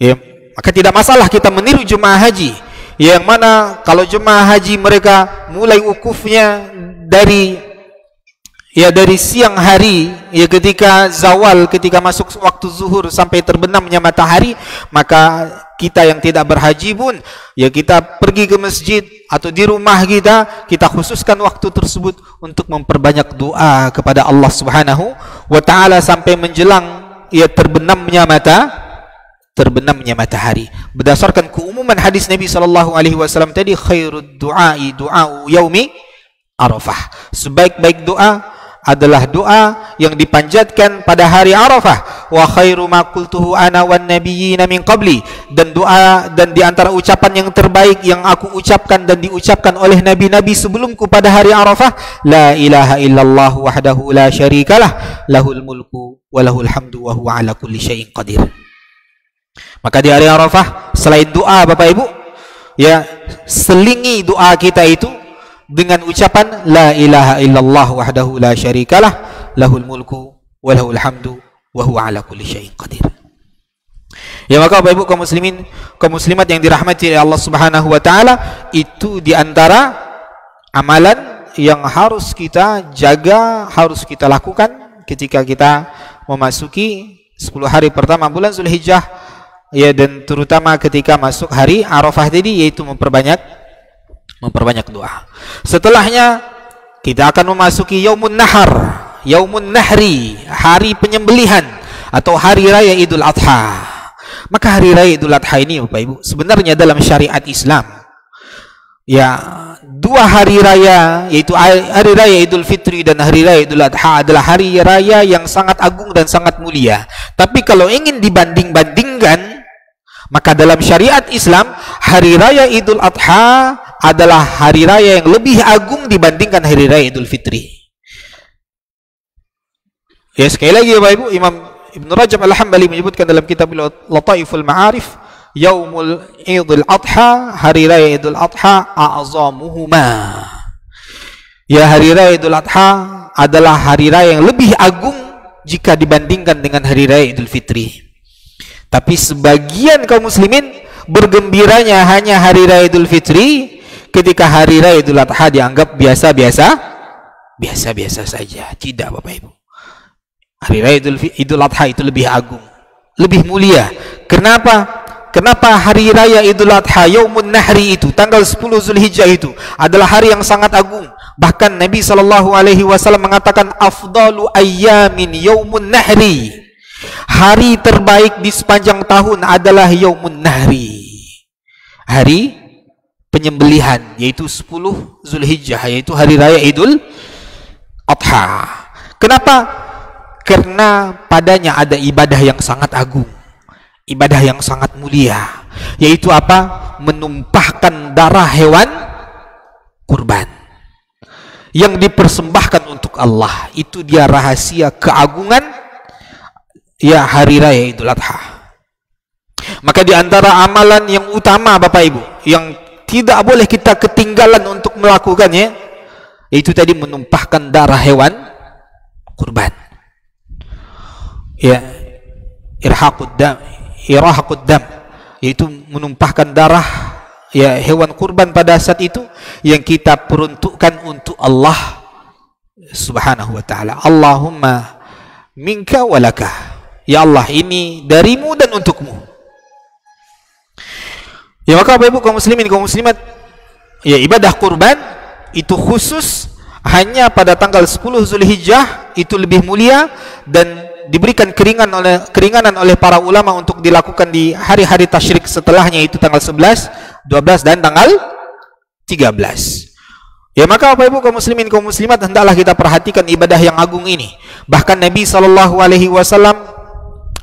Ya, maka tidak masalah kita meniru jemaah haji yang mana kalau jemaah haji mereka mulai wukufnya dari siang hari, ya ketika zawal, ketika masuk waktu zuhur sampai terbenamnya matahari. Maka kita yang tidak berhaji pun ya kita pergi ke masjid atau di rumah kita khususkan waktu tersebut untuk memperbanyak doa kepada Allah Subhanahu wa taala sampai menjelang ya terbenamnya matahari. Berdasarkan keumuman hadis Nabi sallallahu alaihi wasallam tadi, khairud du'ai du'a'u yaumi Arafah. Sebaik-baik doa adalah doa yang dipanjatkan pada hari Arafah. Wa khairu ma qultuhu ana wan nabiyyina min qabli, dan doa dan di antara ucapan yang terbaik yang aku ucapkan dan diucapkan oleh nabi-nabi sebelumku pada hari Arafah, la ilaha illallah wahdahu la syarikalah lahul mulku wa lahul hamdu wa huwa ala kulli syai'in qadir. Maka di hari Arafah selain doa Bapak Ibu, ya, selingi doa kita itu dengan ucapan la ilaha illallah wahdahu la syarikalah lahul mulku wa lahul hamdu wa huwa ala kulli syai'in qadir. Ya, maka Bapak Ibu kaum muslimin, kaum muslimat yang dirahmati oleh Allah Subhanahu wa taala, itu di antara amalan yang harus kita jaga, harus kita lakukan ketika kita memasuki 10 hari pertama bulan Zulhijjah, ya, dan terutama ketika masuk hari Arafah tadi, yaitu memperbanyak doa. Setelahnya kita akan memasuki Yaumun Nahar, Yaumun Nahri, hari penyembelihan atau hari raya Idul Adha. Maka hari raya Idul Adha ini Bapak Ibu, sebenarnya dalam syariat Islam, ya, dua hari raya, yaitu hari raya Idul Fitri dan hari raya Idul Adha adalah hari raya yang sangat agung dan sangat mulia. Tapi kalau ingin dibanding-bandingkan, maka dalam syariat Islam hari raya Idul Adha adalah hari raya yang lebih agung dibandingkan hari raya Idul Fitri. Ya, sekali lagi Bapak Ibu, Imam Ibn Rajab Al-Hambali menyebutkan dalam kitab Lataiful Ma'arif, Yaumul Idul Adha, hari raya Idul Adha a'zamuhuma. Ya, hari raya Idul Adha adalah hari raya yang lebih agung jika dibandingkan dengan hari raya Idul Fitri. Tapi sebagian kaum muslimin bergembiranya hanya hari raya Idul Fitri, ketika hari raya Idul Adha dianggap biasa-biasa saja. Tidak Bapak Ibu. Hari raya Idul Adha itu lebih agung, lebih mulia. Kenapa? Kenapa hari raya Idul Adha, Yaumun Nahri itu, tanggal 10 Zulhijjah itu adalah hari yang sangat agung. Bahkan Nabi SAW mengatakan afdalu ayyamin Yaumun Nahri, hari terbaik di sepanjang tahun adalah Yaumun Nahri, hari penyembelihan, yaitu 10 Zulhijjah, yaitu hari raya Idul Adha. Kenapa? Karena padanya ada ibadah yang sangat agung, ibadah yang sangat mulia, yaitu apa? Menumpahkan darah hewan kurban yang dipersembahkan untuk Allah. Itu dia rahasia keagungan, ya, hari raya Idul Adha. Maka di antara amalan yang utama Bapak Ibu, yang tidak boleh kita ketinggalan untuk melakukannya, yaitu tadi menumpahkan darah hewan kurban. Ya, irhaqud dam, yaitu menumpahkan darah, ya, hewan kurban pada saat itu yang kita peruntukkan untuk Allah Subhanahu wa taala. Allahumma minka walaka, ya Allah, ini darimu dan untukmu. Ya, maka Bapak Ibu kaum muslimin kaum muslimat, ya, ibadah kurban itu khusus hanya pada tanggal 10 Zulhijjah, itu lebih mulia dan diberikan keringanan oleh para ulama untuk dilakukan di hari-hari tasyrik setelahnya, itu tanggal 11, 12 dan tanggal 13. Ya, maka Bapak Ibu kaum muslimin kaum muslimat, hendaklah kita perhatikan ibadah yang agung ini. Bahkan Nabi SAW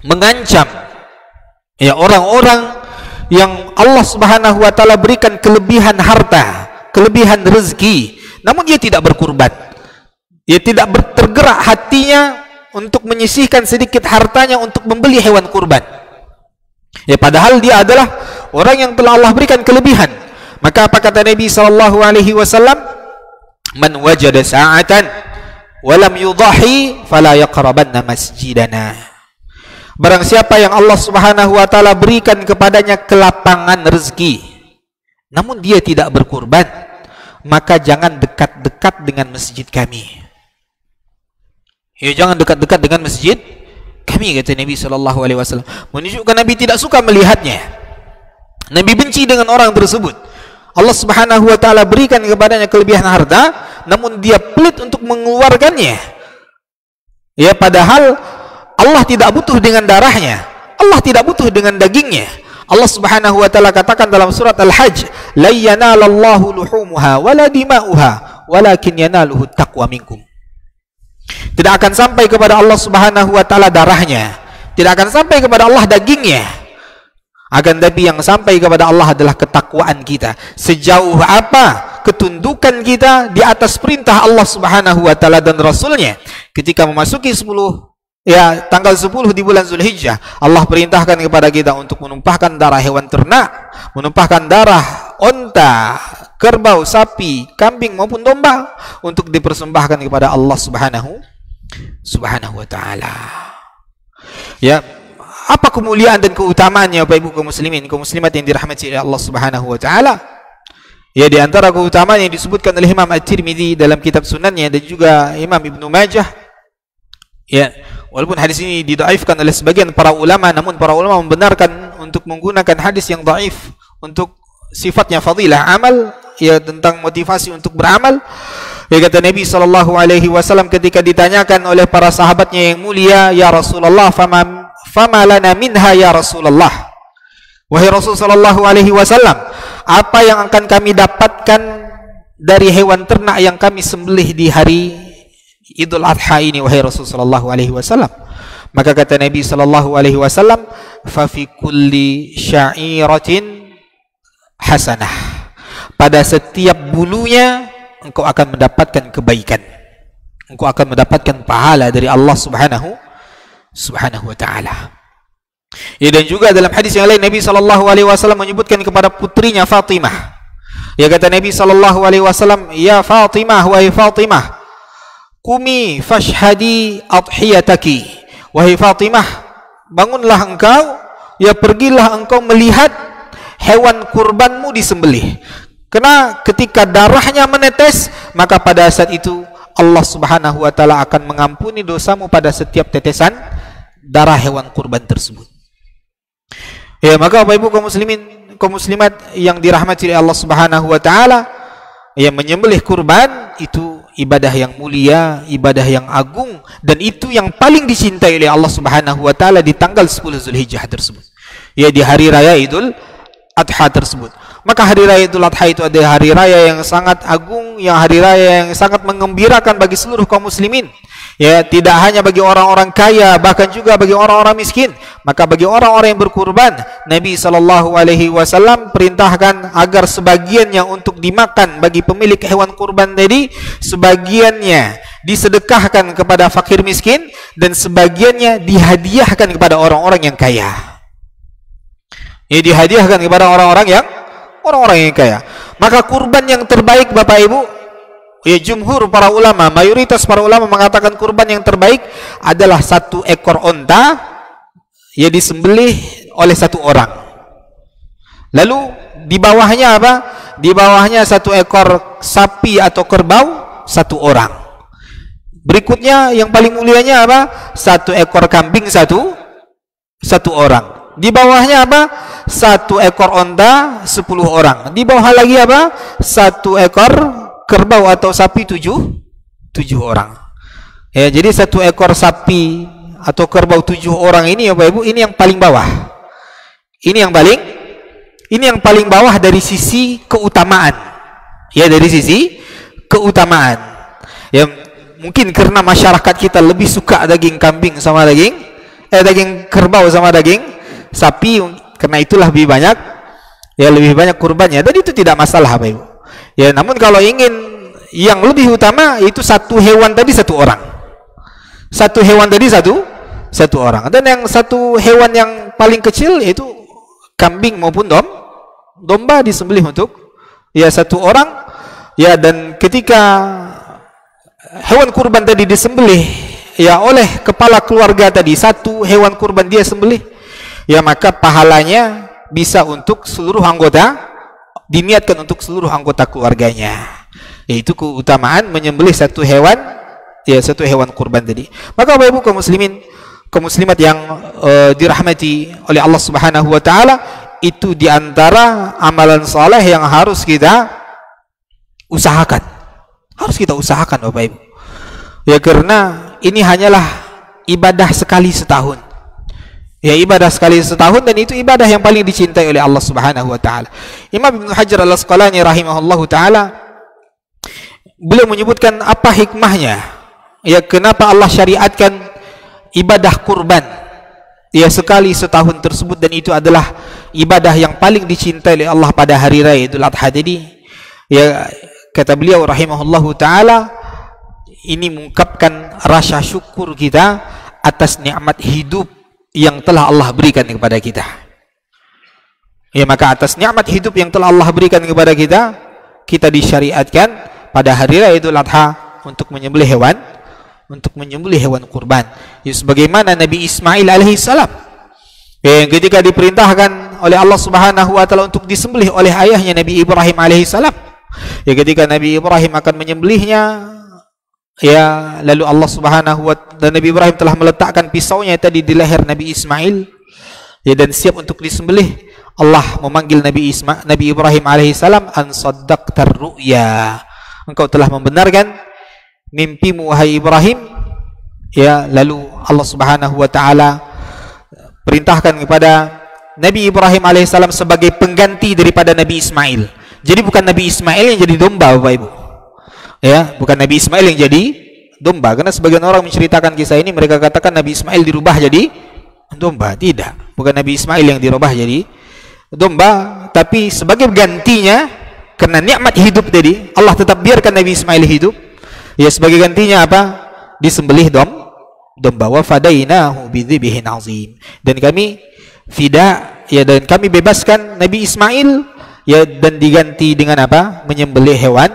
mengancam, ya, orang-orang yang Allah Subhanahu wa taala berikan kelebihan harta, kelebihan rezeki, namun dia tidak berkurban. Dia tidak tergerak hatinya untuk menyisihkan sedikit hartanya untuk membeli hewan kurban. Ya, padahal dia adalah orang yang telah Allah berikan kelebihan. Maka apa kata Nabi SAW? Man wajada sa'atan walam yudahi fala yaqrabanna masjidana. Barang siapa yang Allah Subhanahu wa taala berikan kepadanya kelapangan rezeki, namun dia tidak berkurban, maka jangan dekat-dekat dengan masjid kami. Ya, jangan dekat-dekat dengan masjid kami, kata Nabi SAW. Menunjukkan Nabi tidak suka melihatnya. Nabi benci dengan orang tersebut. Allah Subhanahu wa taala berikan kepadanya kelebihan harta, namun dia pelit untuk mengeluarkannya. Ya, padahal Allah tidak butuh dengan darahnya, Allah tidak butuh dengan dagingnya. Allah Subhanahu wa taala katakan dalam surat Al-Hajj, la yanalallahu luhumuha wala dima'uha walakin yanaluhu taqwa minkum. Tidak akan sampai kepada Allah Subhanahu wa taala darahnya, tidak akan sampai kepada Allah dagingnya. Akan tapi yang sampai kepada Allah adalah ketakwaan kita. Sejauh apa ketundukan kita di atas perintah Allah Subhanahu wa taala dan Rasulnya. Ketika memasuki tanggal 10 di bulan Zulhijjah, Allah perintahkan kepada kita untuk menumpahkan darah hewan ternak, menumpahkan darah onta, kerbau, sapi, kambing maupun domba untuk dipersembahkan kepada Allah Subhanahu wa taala. Ya, apa kemuliaan dan keutamaannya Bapak Ibu kaum muslimin, kaum muslimat yang dirahmati oleh Allah Subhanahu wa taala? Ya, di antara keutamaan yang disebutkan oleh Imam At-Tirmidzi dalam kitab Sunannya dan juga Imam Ibnu Majah. Ya, walaupun hadis ini didhaifkan oleh sebagian para ulama, namun para ulama membenarkan untuk menggunakan hadis yang dhaif untuk sifatnya fadilah amal, ya, tentang motivasi untuk beramal. Ya, kata Nabi SAW ketika ditanyakan oleh para sahabatnya yang mulia, ya Rasulullah, fama lana minha ya Rasulullah. Wahai Rasul SAW, apa yang akan kami dapatkan dari hewan ternak yang kami sembelih di hari Idul Adha ini, wahai Rasul SAW? Maka kata Nabi SAW, fa fi kulli sya'iratin hasanah. Pada setiap bulunya engkau akan mendapatkan kebaikan, engkau akan mendapatkan pahala dari Allah Subhanahu wa taala. Ya, dan juga dalam hadis yang lain Nabi SAW menyebutkan kepada putrinya Fatimah. Ya, kata Nabi SAW, ya Fatimah, wahai Fatimah, qumi fashhadi adhiyataki. Wahai Fatimah, bangunlah engkau, ya pergilah engkau melihat hewan kurbanmu disembelih. Karena ketika darahnya menetes, maka pada saat itu Allah Subhanahu wa taala akan mengampuni dosamu pada setiap tetesan darah hewan kurban tersebut. Ya, maka Bapak Ibu kaum muslimin, kaum muslimat yang dirahmati oleh Allah Subhanahu wa taala, yang menyembelih kurban itu ibadah yang mulia, ibadah yang agung, dan itu yang paling dicintai oleh Allah Subhanahu wa taala di tanggal 10 Zulhijjah tersebut. Ya, di hari raya Idul Adha tersebut. Maka hari raya Idul Adha itu adalah hari raya yang sangat agung, yang hari raya yang sangat menggembirakan bagi seluruh kaum muslimin. Ya, tidak hanya bagi orang-orang kaya, bahkan juga bagi orang-orang miskin. Maka bagi orang-orang yang berkurban, Nabi SAW perintahkan agar sebagiannya untuk dimakan bagi pemilik hewan kurban tadi, sebagiannya disedekahkan kepada fakir miskin, dan sebagiannya dihadiahkan kepada orang-orang yang kaya. Ya, dihadiahkan kepada orang-orang yang kaya. Maka kurban yang terbaik Bapak Ibu, ya, jumhur para ulama, mayoritas para ulama mengatakan kurban yang terbaik adalah 1 ekor onta, ya, disembelih oleh 1 orang. Lalu di bawahnya apa? Di bawahnya 1 ekor sapi atau kerbau, 1 orang. Berikutnya yang paling mulianya apa? 1 ekor kambing, 1 orang. Di bawahnya apa? 1 ekor onta, 10 orang. Di bawah lagi apa? 1 ekor kerbau atau sapi, 7 orang. Ya, jadi 1 ekor sapi atau kerbau 7 orang ini, ya Bapak Ibu, ini yang paling bawah. Ini yang paling bawah dari sisi keutamaan. Ya, dari sisi keutamaan. Ya, mungkin karena masyarakat kita lebih suka daging kambing sama daging kerbau sama daging sapi, karena itulah lebih banyak kurbannya, dan itu tidak masalah Bapak Ibu. Ya, namun kalau ingin yang lebih utama, itu 1 hewan tadi 1 orang. 1 hewan tadi 1 orang. Dan yang 1 hewan yang paling kecil itu kambing maupun domba disembelih untuk, ya, 1 orang. Ya, dan ketika hewan kurban tadi disembelih, ya, oleh kepala keluarga tadi, 1 hewan kurban dia sembelih, ya, maka pahalanya bisa untuk seluruh anggota, diniatkan untuk seluruh anggota keluarganya. Yaitu keutamaan menyembelih 1 hewan, ya, 1 hewan kurban tadi. Maka Bapak Ibu kaum muslimin, kaum muslimat yang dirahmati oleh Allah Subhanahu wa taala, itu diantara amalan saleh yang harus kita usahakan. Harus kita usahakan Bapak Ibu. Ya, karena ini hanyalah ibadah sekali setahun. Ya, ibadah sekali setahun, dan itu ibadah yang paling dicintai oleh Allah Subhanahu wa taala. Imam Ibnu Hajar Al-Asqalani rahimahullahu taala, beliau menyebutkan apa hikmahnya, ya kenapa Allah syariatkan ibadah kurban ya sekali setahun tersebut, dan itu adalah ibadah yang paling dicintai oleh Allah pada hari raya Idul Adha. Jadi ya kata beliau rahimahullahu taala, ini mengungkapkan rasa syukur kita atas nikmat hidup yang telah Allah berikan kepada kita. Ya, maka atas nikmat hidup yang telah Allah berikan kepada kita, kita disyariatkan pada hari raya Idul Adha untuk menyembelih hewan kurban. Ya, sebagaimana Nabi Ismail alaihissalam yang ketika diperintahkan oleh Allah Subhanahu wa taala untuk disembelih oleh ayahnya Nabi Ibrahim alaihissalam, ya ketika Nabi Ibrahim akan menyembelihnya, ya lalu Allah Subhanahu wa taala, Nabi Ibrahim telah meletakkan pisaunya tadi di leher Nabi Ismail, ya, dan siap untuk disembelih. Allah memanggil Nabi Ibrahim alaihissalam, an saddaqtar ru'ya, engkau telah membenarkan mimpimu wahai Ibrahim. Ya, lalu Allah Subhanahu wa taala perintahkan kepada Nabi Ibrahim alaihissalam sebagai pengganti daripada Nabi Ismail. Jadi bukan Nabi Ismail yang jadi domba, Bapak Ibu. Ya, bukan Nabi Ismail yang jadi domba. Karena sebagian orang menceritakan kisah ini, mereka katakan Nabi Ismail dirubah jadi domba. Tidak, bukan Nabi Ismail yang dirubah jadi domba, tapi sebagai gantinya, karena nikmat hidup tadi Allah tetap biarkan Nabi Ismail hidup. Ya, sebagai gantinya apa? Disembelih domba. Wa fadainahu bidzibhin azim. Dan kami fida, ya, dan kami bebaskan Nabi Ismail, ya, dan diganti dengan apa? Menyembelih hewan,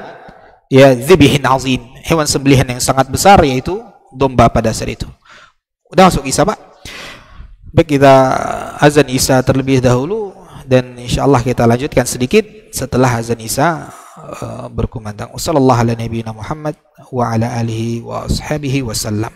ya, dzibhin azim, hewan sembelihan yang sangat besar, yaitu domba pada saat itu. Udah masuk Isya, Pak? Baik, kita azan Isya terlebih dahulu, dan insyaallah kita lanjutkan sedikit setelah azan Isya berkumandang. Wassallallahu ala nabiyina Muhammad wa ala alihi wa ashabihi wasallam.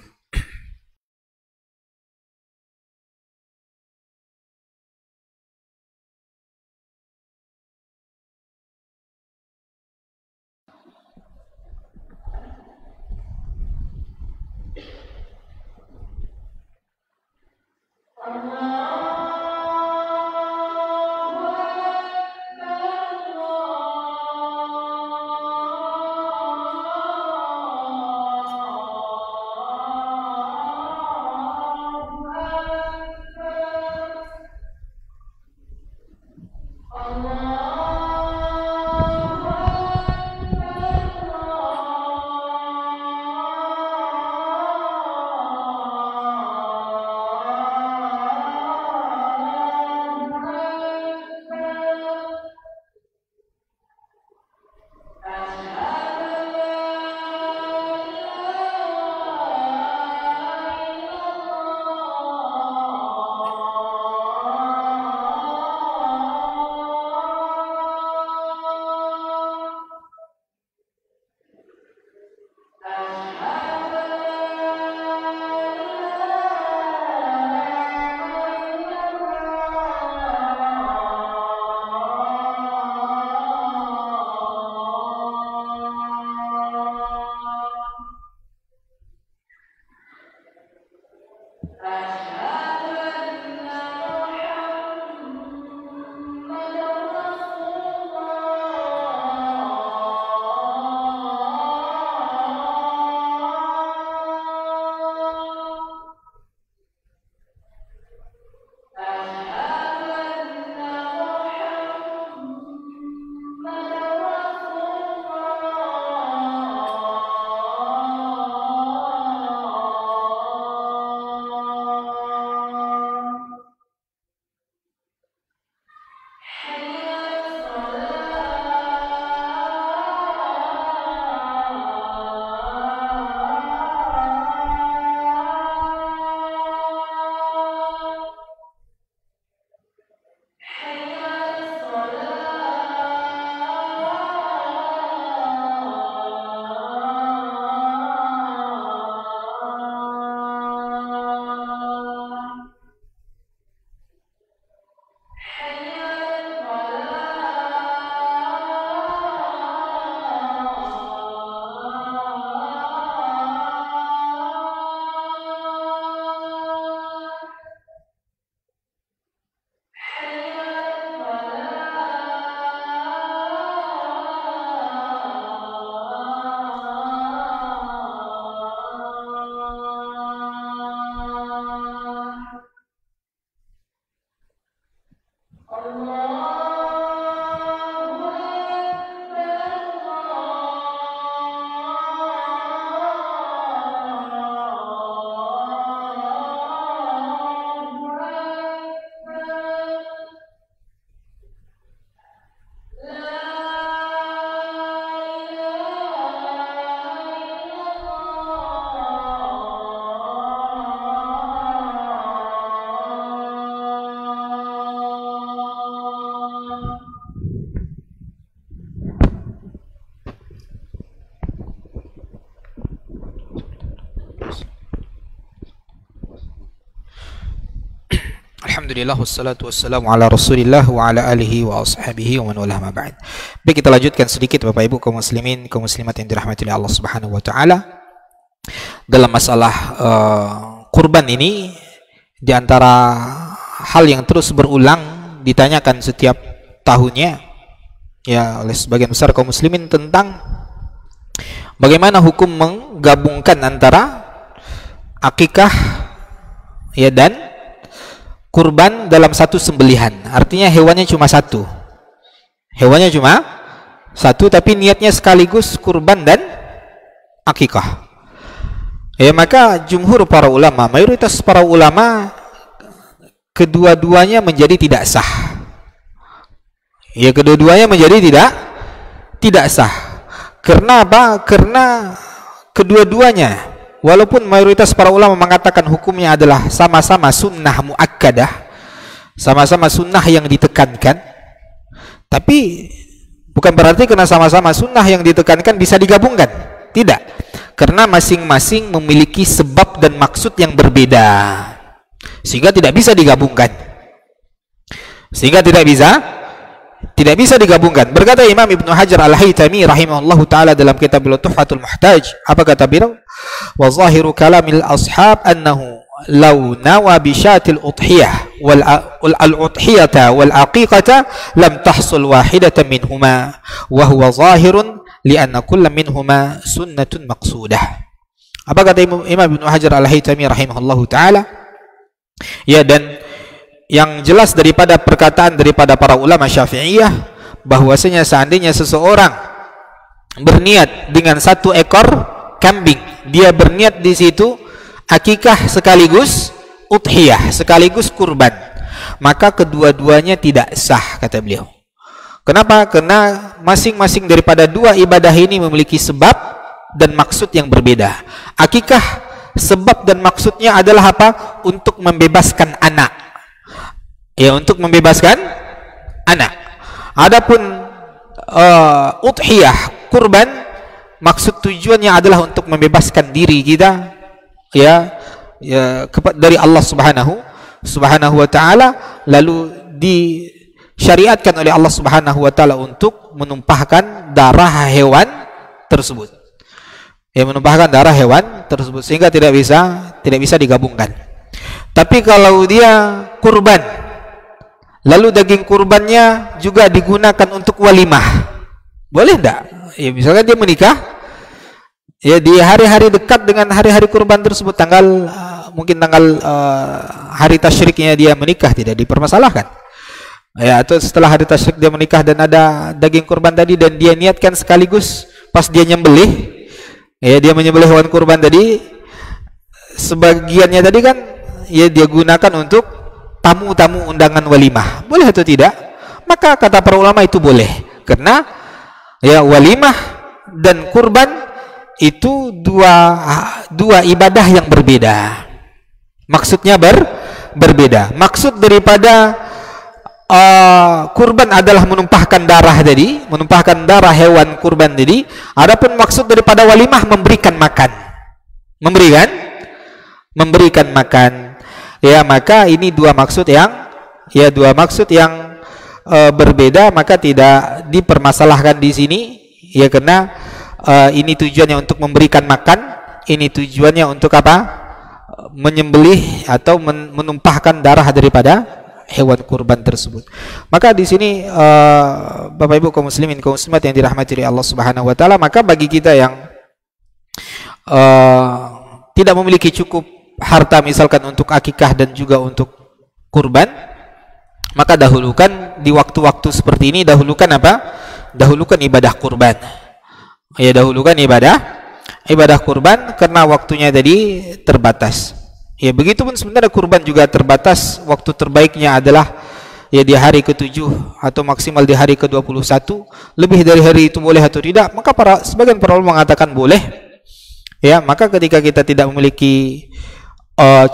Alhamdulillah wassalatu wassalamu ala Rasulillah wa ala alihi wa ashabihi wa man walah ma ba'd. Baik, kita lanjutkan sedikit Bapak Ibu kaum muslimin, kaum muslimat yang dirahmati oleh Allah Subhanahu wa taala. Dalam masalah kurban ini, di antara hal yang terus berulang ditanyakan setiap tahunnya ya oleh sebagian besar kaum muslimin tentang bagaimana hukum menggabungkan antara akikah ya dan kurban dalam satu sembelihan. Artinya hewannya cuma satu. Hewannya cuma satu tapi niatnya sekaligus kurban dan akikah. Ya, maka jumhur para ulama, mayoritas para ulama, kedua-duanya menjadi tidak sah. Ya, kedua-duanya menjadi tidak sah. Karena apa? Karena kedua-duanya, walaupun mayoritas para ulama mengatakan hukumnya adalah sama-sama sunnah muakkadah, sama-sama sunnah yang ditekankan, tapi bukan berarti karena sama-sama sunnah yang ditekankan bisa digabungkan. Tidak, karena masing-masing memiliki sebab dan maksud yang berbeda, sehingga tidak bisa digabungkan. Tidak bisa digabungkan. Berkata Imam Ibnu Hajar Al-Haytami rahimahullahu taala dalam kitab Tuhfatul Muhtaj, apa kata beliau? Wa zahiru kalamil ashab annahu law nawa bi syatil udhiyah wal al-udhiyata wal aqiqata lam tahsul wahidatan minhuma wa huwa zahirun li anna kulla minhuma sunnatun maqsudah. Apa kata Imam Ibnu Hajar Al-Haytami rahimahullahu taala? Ya, dan yang jelas daripada perkataan daripada para ulama Syafi'iyah bahwasanya seandainya seseorang berniat dengan satu ekor kambing, dia berniat di situ akikah sekaligus udhiyah, sekaligus kurban, maka kedua-duanya tidak sah, kata beliau. Kenapa? Karena masing-masing daripada dua ibadah ini memiliki sebab dan maksud yang berbeda. Akikah sebab dan maksudnya adalah apa? Untuk membebaskan anak. Ya, untuk membebaskan anak. Adapun udhiyah, kurban, maksud tujuannya adalah untuk membebaskan diri kita dari Allah Subhanahu wa taala, lalu disyariatkan oleh Allah Subhanahu wa taala untuk menumpahkan darah hewan tersebut. Ya, menumpahkan darah hewan tersebut sehingga tidak bisa digabungkan. Tapi kalau dia kurban, lalu daging kurbannya juga digunakan untuk walimah, boleh enggak? Ya, misalkan dia menikah, ya di hari-hari dekat dengan hari-hari kurban tersebut, mungkin tanggal hari tasyriknya dia menikah, tidak dipermasalahkan. Ya, atau setelah hari tasyrik dia menikah dan ada daging kurban tadi dan dia niatkan sekaligus pas dia nyembelih, ya dia menyembelih hewan kurban tadi, sebagiannya tadi kan ya dia gunakan untuk tamu-tamu undangan walimah, boleh atau tidak? Maka kata para ulama itu boleh, karena ya walimah dan kurban itu dua ibadah yang berbeda. Maksudnya berbeda. Maksud daripada kurban adalah menumpahkan darah tadi, menumpahkan darah hewan kurban tadi. Adapun maksud daripada walimah memberikan makan. Memberikan makan. Ya, maka ini dua maksud yang berbeda, maka tidak dipermasalahkan di sini. Ya, karena ini tujuannya untuk memberikan makan, ini tujuannya untuk apa? Menyembelih atau menumpahkan darah daripada hewan kurban tersebut. Maka di sini Bapak Ibu kaum muslimin, kaum muslimat yang dirahmati oleh Allah Subhanahu wa taala, maka bagi kita yang tidak memiliki cukup harta misalkan untuk akikah dan juga untuk kurban, maka dahulukan di waktu-waktu seperti ini, dahulukan apa? Dahulukan ibadah kurban. Ya, dahulukan ibadah kurban karena waktunya tadi terbatas. Ya, begitu pun sebenarnya kurban juga terbatas. Waktu terbaiknya adalah ya di hari ke-7 atau maksimal di hari ke-21. Lebih dari hari itu boleh atau tidak? Maka sebagian para ulama mengatakan boleh. Ya, maka ketika kita tidak memiliki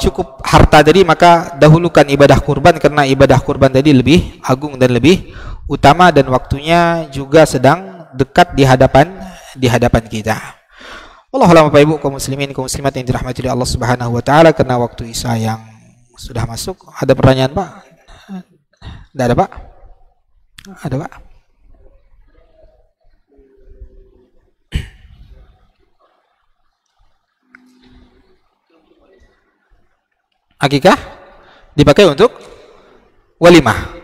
cukup harta tadi, maka dahulukan ibadah kurban karena ibadah kurban tadi lebih agung dan lebih utama dan waktunya juga sedang dekat di hadapan kita. Wallahualam Bapak Ibu kaum muslimin kaum muslimat yang dirahmati oleh Allah Subhanahu wa taala, karena waktu Isya yang sudah masuk. Ada pertanyaan Pak? Tidak ada Pak? Ada Pak? Akikah dipakai untuk walimah?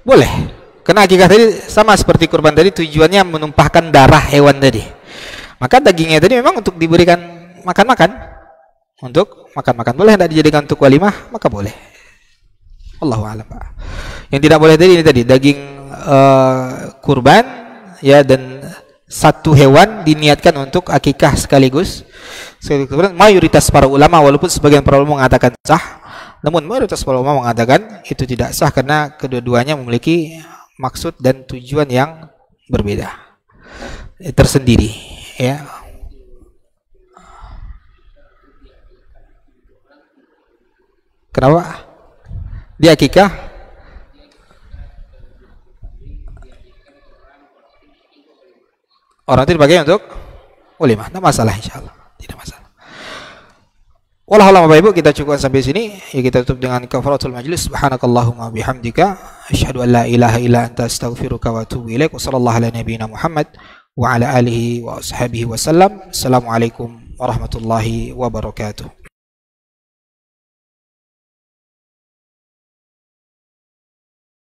Boleh. Karena akikah tadi sama seperti kurban tadi, tujuannya menumpahkan darah hewan tadi. Maka dagingnya tadi memang untuk diberikan makan-makan. Untuk makan-makan. Boleh tidak dijadikan untuk walimah? Maka boleh. Allahu a'lam. Yang tidak boleh tadi ini tadi daging kurban ya, dan satu hewan diniatkan untuk akikah sekaligus. Mayoritas para ulama, walaupun sebagian para ulama mengatakan sah, namun mayoritas para ulama mengatakan itu tidak sah karena kedua-duanya memiliki maksud dan tujuan yang berbeda, tersendiri ya. Kenapa? Di akikah orang itu dipakai untuk walimah, tidak masalah, insyaallah tidak masalah. Wallahualam. Bapak Ibu, kita cukupkan sampai sini. Ya, kita tutup dengan kafaratul majlis. Subhanakallahumma bihamdika asyhadu an la ilaha illa anta astaghfiruka wa atubu ilaik. Wa sallallahu ala nabiyyina Muhammad wa ala alihi wa ashabihi wasallam. Assalamualaikum warahmatullahi wabarakatuh.